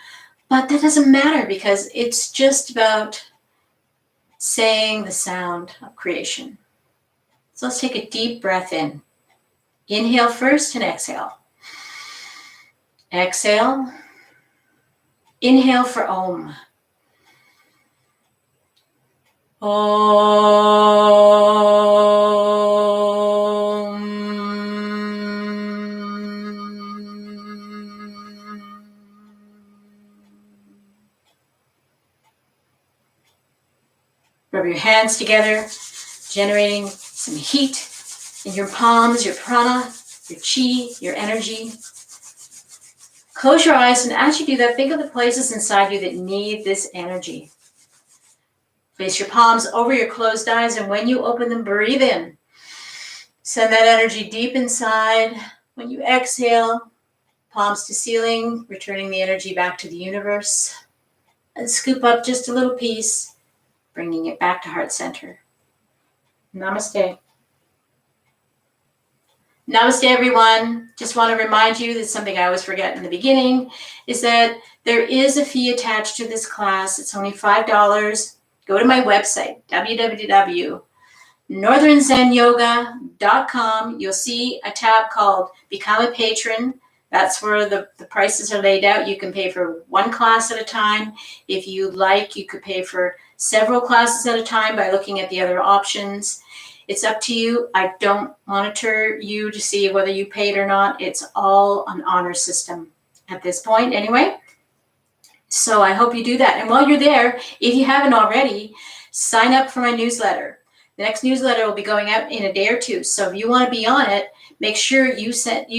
But that doesn't matter because it's just about saying the sound of creation. So let's take a deep breath in. Inhale first and exhale. Exhale. Inhale for Om. Om. Rub your hands together, generating some heat in your palms, your prana, your chi, your energy. Close your eyes, and as you do that, think of the places inside you that need this energy. Place your palms over your closed eyes, and when you open them, breathe in. Send that energy deep inside. When you exhale, palms to ceiling, returning the energy back to the universe. And scoop up just a little piece, bringing it back to heart center. Namaste. Namaste, everyone. Just want to remind you that something I always forget in the beginning is that there is a fee attached to this class. It's only $5. Go to my website, www.northernzenyoga.com. You'll see a tab called Become a Patron. That's where the prices are laid out. You can pay for one class at a time. If you like, you could pay for several classes at a time by looking at the other options. It's up to you. I don't monitor you to see whether you paid or not. It's all an honor system at this point anyway. So I hope you do that. And while you're there, if you haven't already, sign up for my newsletter. The next newsletter will be going out in a day or two. So if you want to be on it, make sure you've sent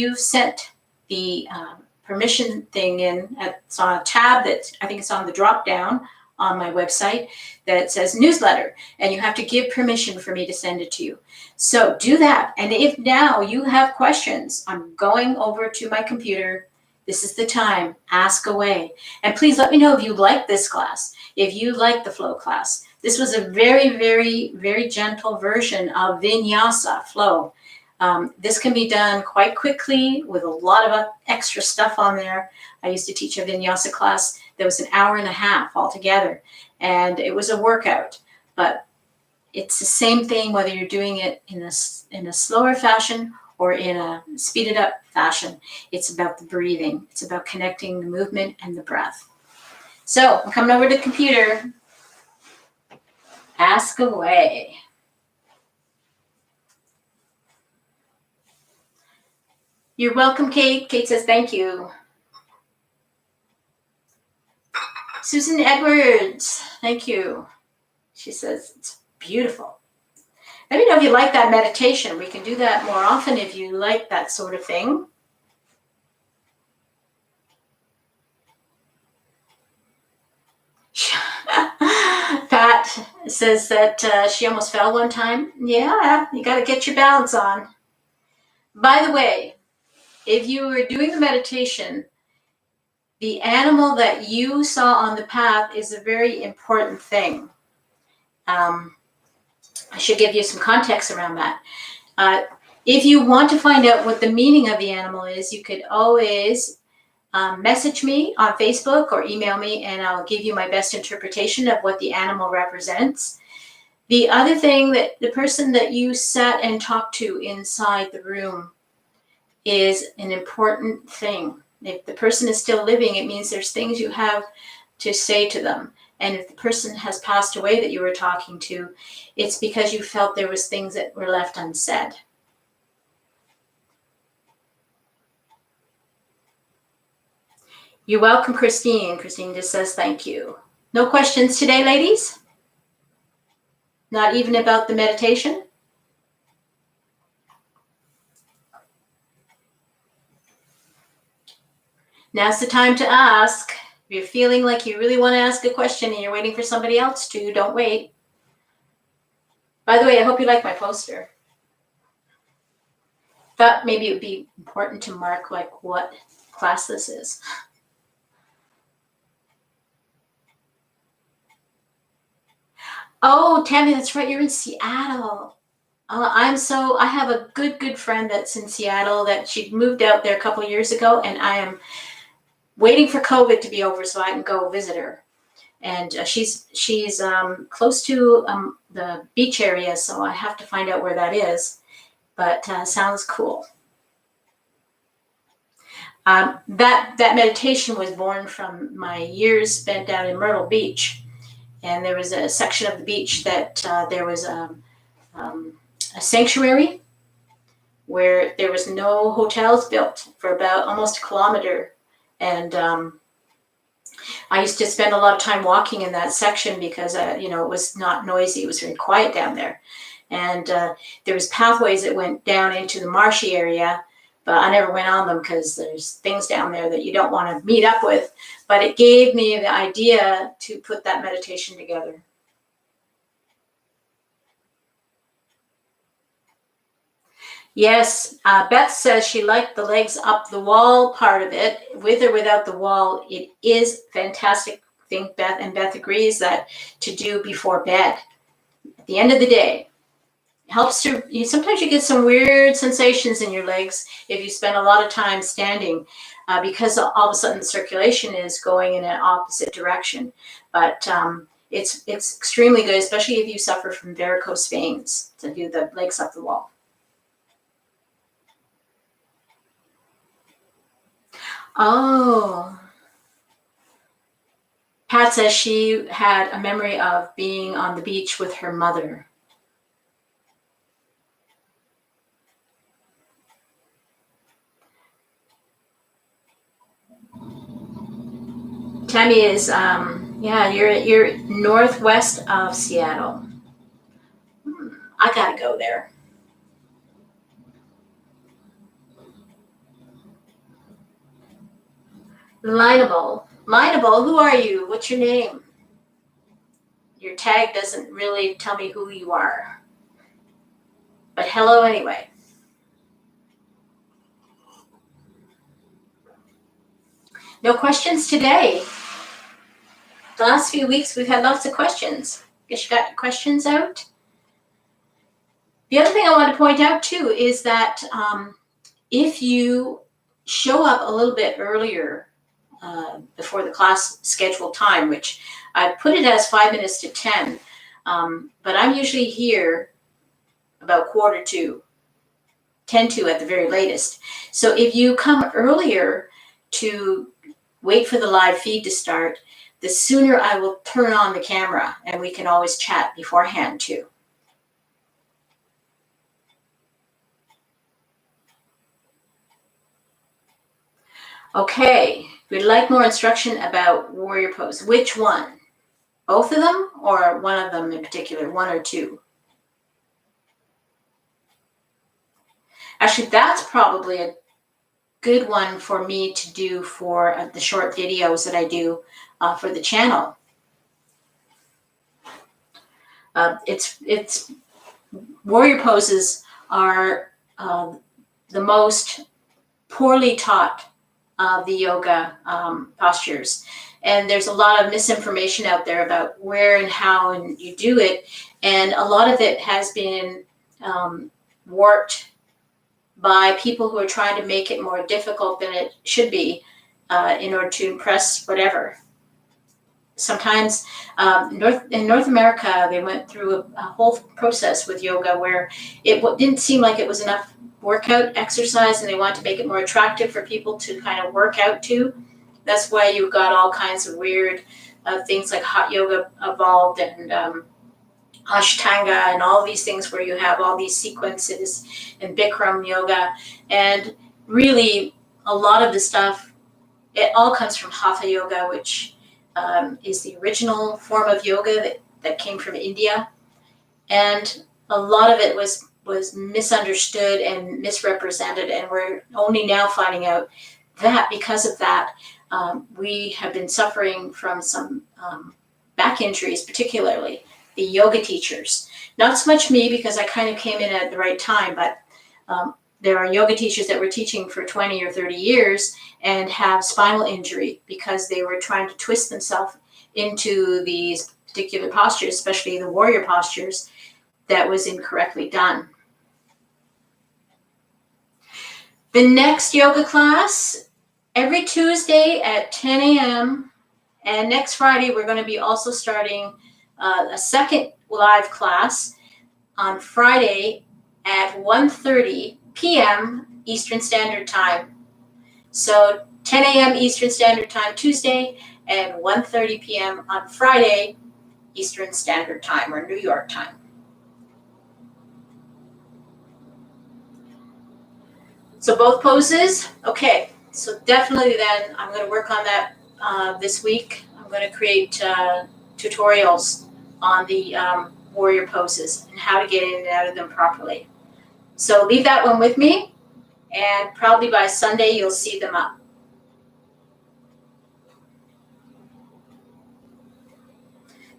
the permission thing in. It's on a tab that I think it's on the drop down on my website that says newsletter, and you have to give permission for me to send it to you. So do that. And if now you have questions, I'm going over to my computer. This is the time. Ask away. And please let me know if you like this class, if you like the flow class. This was a very, very, very gentle version of vinyasa flow. This can be done quite quickly with a lot of extra stuff on there. I used to teach a vinyasa class that was an hour and a half altogether, and it was a workout. But it's the same thing whether you're doing it in a slower fashion or in a speeded up fashion. It's about the breathing. It's about connecting the movement and the breath. So I'm coming over to the computer. Ask away. You're welcome, Kate. Kate says thank you. Susan Edwards, thank you. She says it's beautiful. Let me know if you like that meditation. We can do that more often if you like that sort of thing. Pat says that she almost fell one time. Yeah, you got to get your balance on. By the way, if you were doing the meditation, the animal that you saw on the path is a very important thing. I should give you some context around that. If you want to find out what the meaning of the animal is, you could always message me on Facebook or email me, and I'll give you my best interpretation of what the animal represents. The other thing, that the person that you sat and talked to inside the room is an important thing. If the person is still living, it means there's things you have to say to them. And if the person has passed away that you were talking to, it's because you felt there was things that were left unsaid. You're welcome, Christine. Christine just says thank you. No questions today, ladies? Not even about the meditation? Now's the time to ask. If you're feeling like you really want to ask a question and you're waiting for somebody else to, don't wait. By the way, I hope you like my poster. Thought maybe it would be important to mark like what class this is. Oh, Tammy, that's right. You're in Seattle. I have a good friend that's in Seattle that she moved out there a couple of years ago, and I am waiting for COVID to be over so I can go visit her. And she's close to the beach area, so I have to find out where that is. But sounds cool. That meditation was born from my years spent down in Myrtle Beach, and there was a section of the beach that there was a sanctuary where there was no hotels built for about almost a kilometer. And I used to spend a lot of time walking in that section because, it was not noisy. It was very quiet down there. And there was pathways that went down into the marshy area, but I never went on them because there's things down there that you don't want to meet up with. But it gave me the idea to put that meditation together. Yes, Beth says she liked the legs up the wall part of it. With or without the wall, it is fantastic thing, Beth, and Beth agrees that to do before bed. At the end of the day, Helps to, sometimes you get some weird sensations in your legs if you spend a lot of time standing, because all of a sudden the circulation is going in an opposite direction. But it's extremely good, especially if you suffer from varicose veins, to do the legs up the wall. Oh, Pat says she had a memory of being on the beach with her mother. Tammy is, yeah, you're northwest of Seattle. I gotta go there. Lineable. Lineable, who are you? What's your name? Your tag doesn't really tell me who you are. But hello anyway. No questions today. The last few weeks we've had lots of questions. Guess you got questions out? The other thing I want to point out too is that if you show up a little bit earlier before the class scheduled time, which I put it as 5 minutes to 10, but I'm usually here about 1:45, 10 to at the very latest. So if you come earlier to wait for the live feed to start, the sooner I will turn on the camera, and we can always chat beforehand too. Okay, we'd like more instruction about warrior pose. Which one? Both of them, or one of them in particular, one or two? Actually, that's probably a good one for me to do for the short videos that I do for the channel. It's warrior poses are the most poorly taught of the yoga postures, and there's a lot of misinformation out there about where and how and you do it, and a lot of it has been warped by people who are trying to make it more difficult than it should be in order to impress whatever. Sometimes in North America, they went through a whole process with yoga where it didn't seem like it was enough workout exercise, and they wanted to make it more attractive for people to kind of work out to. That's why you got all kinds of weird things like hot yoga evolved, and Ashtanga, and all these things where you have all these sequences, and Bikram yoga. And really, a lot of the stuff, it all comes from Hatha yoga, which is the original form of yoga that came from India. And a lot of it was misunderstood and misrepresented, and we're only now finding out that because of that, we have been suffering from some back injuries, particularly the yoga teachers. Not so much me, because I kind of came in at the right time, but there are yoga teachers that were teaching for 20 or 30 years and have spinal injury because they were trying to twist themselves into these particular postures, especially the warrior postures, that was incorrectly done. The next yoga class, every Tuesday at 10 a.m. And next Friday, we're going to be also starting a second live class on Friday at 1:30 p.m. Eastern Standard Time. So 10 a.m. Eastern Standard Time Tuesday, and 1:30 p.m. on Friday Eastern Standard Time, or New York time. So both poses, okay. So definitely then I'm going to work on that this week. I'm going to create tutorials on the warrior poses and how to get in and out of them properly. So leave that one with me, and probably by Sunday you'll see them up.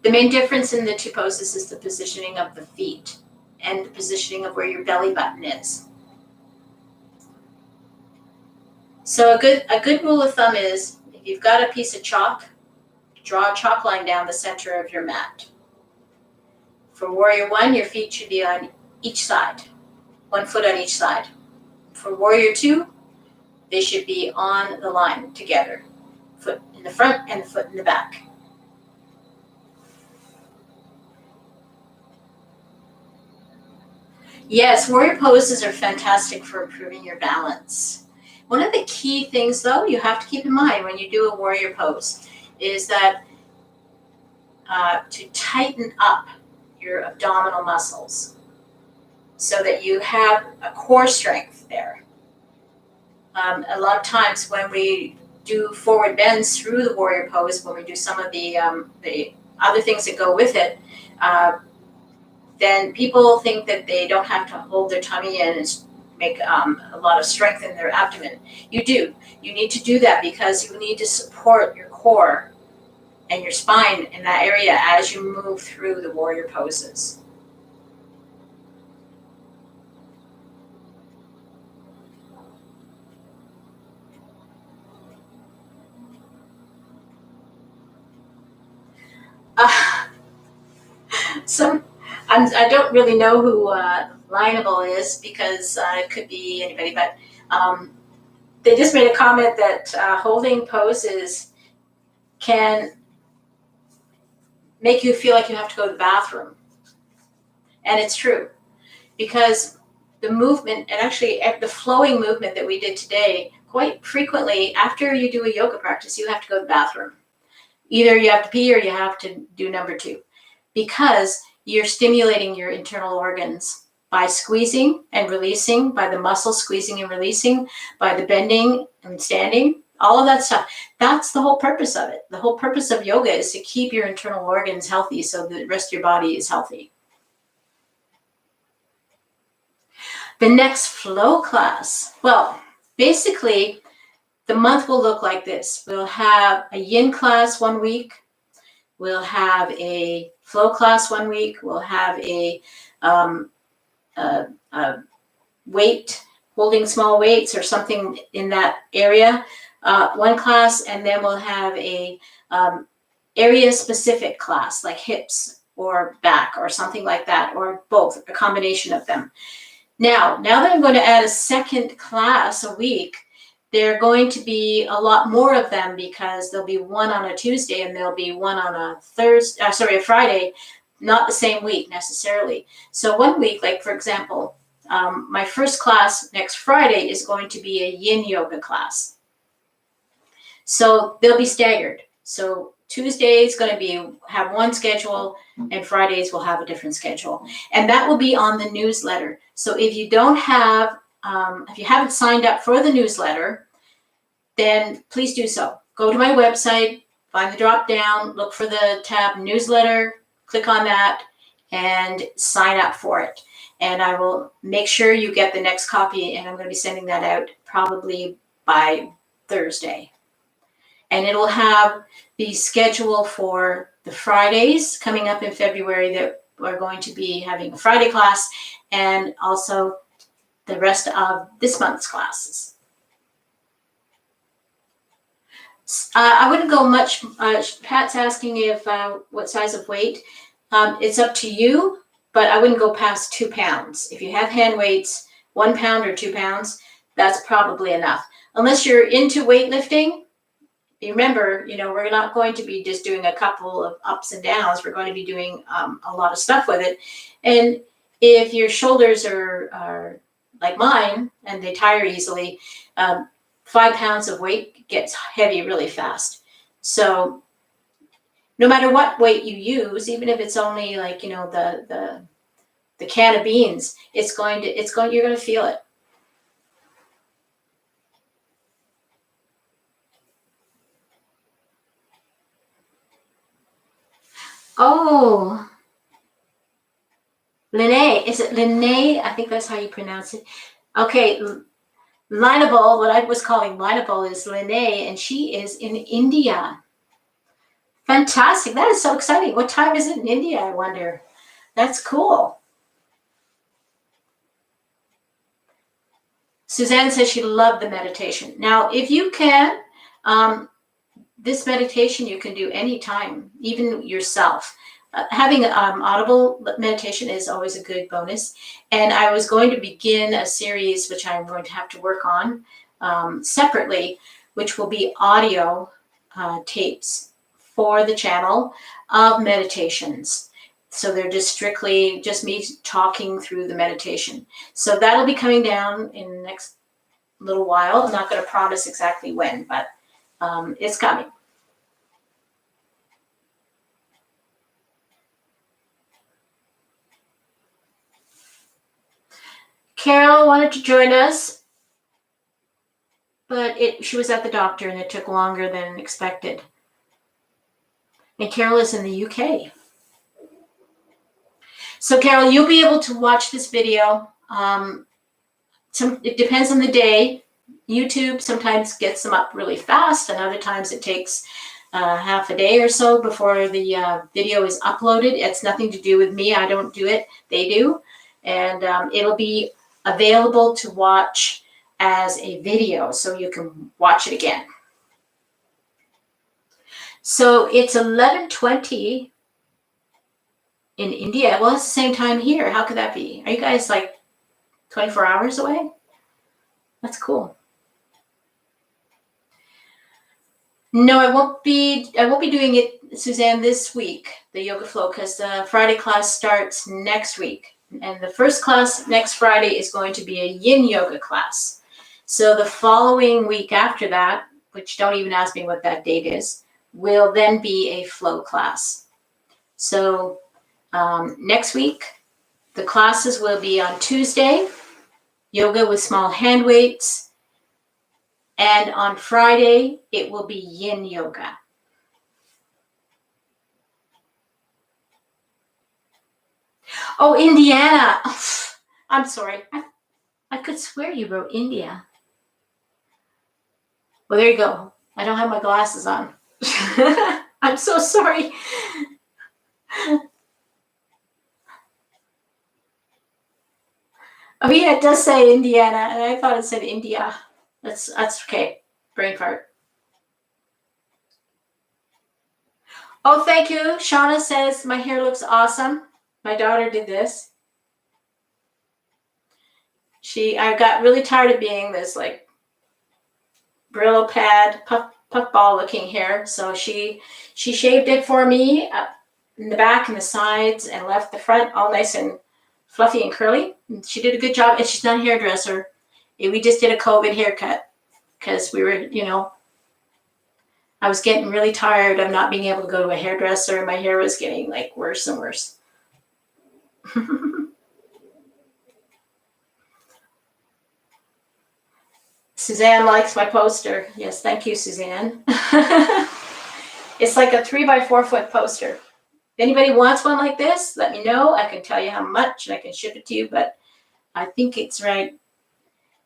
The main difference in the two poses is the positioning of the feet and the positioning of where your belly button is. So a good rule of thumb is, if you've got a piece of chalk, draw a chalk line down the center of your mat. For warrior one, your feet should be on each side, 1 foot on each side. For warrior two, they should be on the line together, foot in the front and the foot in the back. Yes, warrior poses are fantastic for improving your balance. One of the key things, though, you have to keep in mind when you do a warrior pose is that to tighten up your abdominal muscles so that you have a core strength there. A lot of times when we do forward bends through the warrior pose, when we do some of the other things that go with it, then people think that they don't have to hold their tummy in and make a lot of strength in their abdomen. You do. You need to do that because you need to support your core and your spine in that area as you move through the warrior poses. I don't really know who Lineable is because it could be anybody, but they just made a comment that holding poses can make you feel like you have to go to the bathroom. And it's true because the movement, and actually the flowing movement that we did today, quite frequently after you do a yoga practice, you have to go to the bathroom. Either you have to pee or you have to do number two, because you're stimulating your internal organs by squeezing and releasing, by the muscles squeezing and releasing, by the bending and standing, all of that stuff. That's the whole purpose of it. The whole purpose of yoga is to keep your internal organs healthy so the rest of your body is healthy. The next flow class, well, basically, the month will look like this. We'll have a yin class 1 week. We'll have a flow class 1 week. We'll have a weight, holding small weights or something in that area, one class, and then we'll have a area-specific class like hips or back or something like that, or both, a combination of them. Now that I'm going to add a second class a week, there are going to be a lot more of them because there'll be one on a Tuesday and there'll be one on a Friday, not the same week necessarily. So 1 week, like for example, my first class next Friday is going to be a yin yoga class. So they'll be staggered. So Tuesday is going to have one schedule and Fridays will have a different schedule. And that will be on the newsletter. So if you don't have, if you haven't signed up for the newsletter, then please do so. Go to my website, find the drop down, look for the tab newsletter, click on that, and sign up for it. And I will make sure you get the next copy, and I'm going to be sending that out probably by Thursday. And it'll have the schedule for the Fridays coming up in February that we're going to be having a Friday class, and also the rest of this month's classes. I wouldn't go much. Pat's asking if what size of weight. It's up to you, but I wouldn't go past 2 pounds. If you have hand weights, 1 pound or 2 pounds, that's probably enough. Unless you're into weightlifting, remember, we're not going to be just doing a couple of ups and downs. We're going to be doing a lot of stuff with it. And if your shoulders are like mine and they tire easily, 5 pounds of weight gets heavy really fast. So no matter what weight you use, even if it's only like, the can of beans, you're going to feel it. Oh, Lene, is it Lene? I think that's how you pronounce it. Okay, Lineable, what I was calling Lineable is Lene, and she is in India. Fantastic. That is so exciting. What time is it in India, I wonder? That's cool. Suzanne says she loved the meditation. Now, if you can, this meditation you can do anytime, even yourself. having audible meditation is always a good bonus. And I was going to begin a series, which I'm going to have to work on separately, which will be audio tapes for the channel of meditations. So they're just strictly just me talking through the meditation. So that'll be coming down in the next little while. I'm not going to promise exactly when, but it's coming. Carol wanted to join us, but she was at the doctor and it took longer than expected. And Carol is in the UK. So Carol, you'll be able to watch this video. It depends on the day. YouTube sometimes gets them up really fast, and other times it takes half a day or so before the video is uploaded. It's nothing to do with me. I don't do it. They do. And it'll be available to watch as a video, so you can watch it again. So it's 11:20 in India. Well, it's the same time here. How could that be? Are you guys like 24 hours away? That's cool. No, I won't be doing it, Suzanne, this week, the Yoga Flow, because the Friday class starts next week. And the first class next Friday is going to be a Yin Yoga class. So the following week after that, which don't even ask me what that date is, will then be a flow class. So next week, the classes will be on Tuesday, yoga with small hand weights. And on Friday, it will be Yin Yoga. Oh, Indiana. I'm sorry. I could swear you wrote India. Well, there you go. I don't have my glasses on. I'm so sorry. Oh, yeah, it does say Indiana, and I thought it said India. That's okay. Brain fart. Oh, thank you. Shauna says my hair looks awesome. My daughter did this. I got really tired of being this like Brillo pad, puffball looking hair. So she shaved it for me up in the back and the sides and left the front all nice and fluffy and curly. And she did a good job, and she's not a hairdresser. We just did a COVID haircut because we were, I was getting really tired of not being able to go to a hairdresser, and my hair was getting like worse and worse. Suzanne likes my poster. Yes, thank you, Suzanne. It's like a 3x4 foot poster. If anybody wants one like this, let me know. I can tell you how much and I can ship it to you, but I think it's right.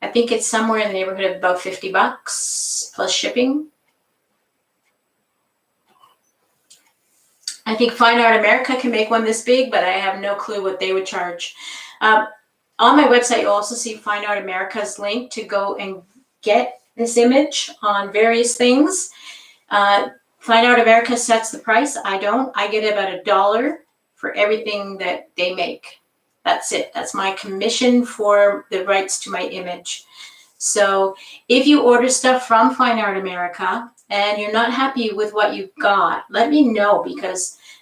I think it's somewhere in the neighborhood of about $50 plus shipping. I think Fine Art America can make one this big, but I have no clue what they would charge. On my website, you'll also see Fine Art America's link to go and get this image on various things. Fine Art America sets the price. I don't. I get about $1 for everything that they make. That's it. That's my commission for the rights to my image. So if you order stuff from Fine Art America and you're not happy with what you've got, let me know,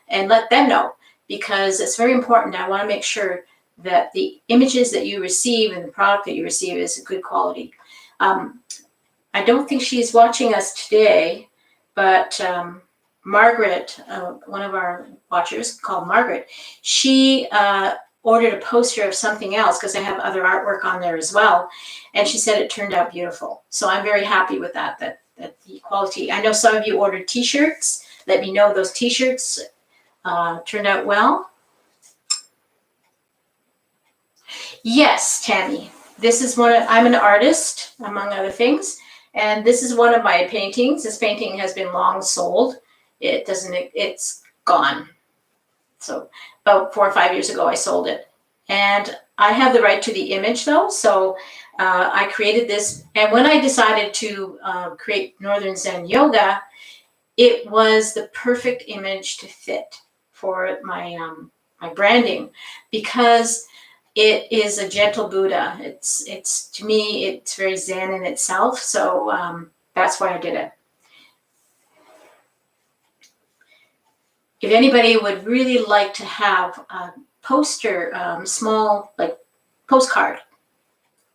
and let them know, because it's very important. I want to make sure that the images that you receive and the product that you receive is good quality. I don't think she's watching us today, but Margaret, one of our watchers called Margaret, she ordered a poster of something else because I have other artwork on there as well. And she said it turned out beautiful. So I'm very happy with that the quality. I know some of you ordered t-shirts. Let me know those t-shirts turned out well. Yes, Tammy. This is I'm an artist, among other things. And this is one of my paintings. This painting has been long sold. It's gone. So about 4 or 5 years ago, I sold it. And I have the right to the image though. So I created this. And when I decided to create Northern Zen Yoga, it was the perfect image to fit for my branding, because it is a gentle Buddha. It's to me, it's very Zen in itself. So that's why I did it. If anybody would really like to have a poster, small like postcard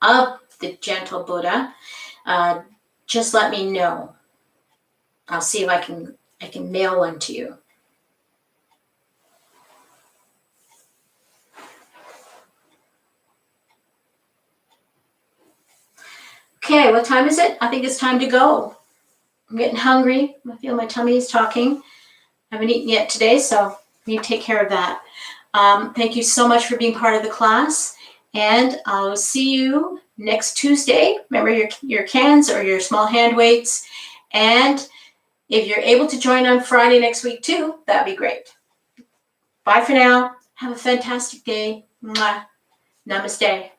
of the gentle Buddha, just let me know. I'll see if I can mail one to you. Okay, what time is it? I think it's time to go. I'm getting hungry. I feel my tummy is talking. I haven't eaten yet today, so I need to take care of that. Thank you so much for being part of the class, and I'll see you next Tuesday. Remember your cans or your small hand weights, and if you're able to join on Friday next week too, that'd be great. Bye for now. Have a fantastic day. Mwah. Namaste.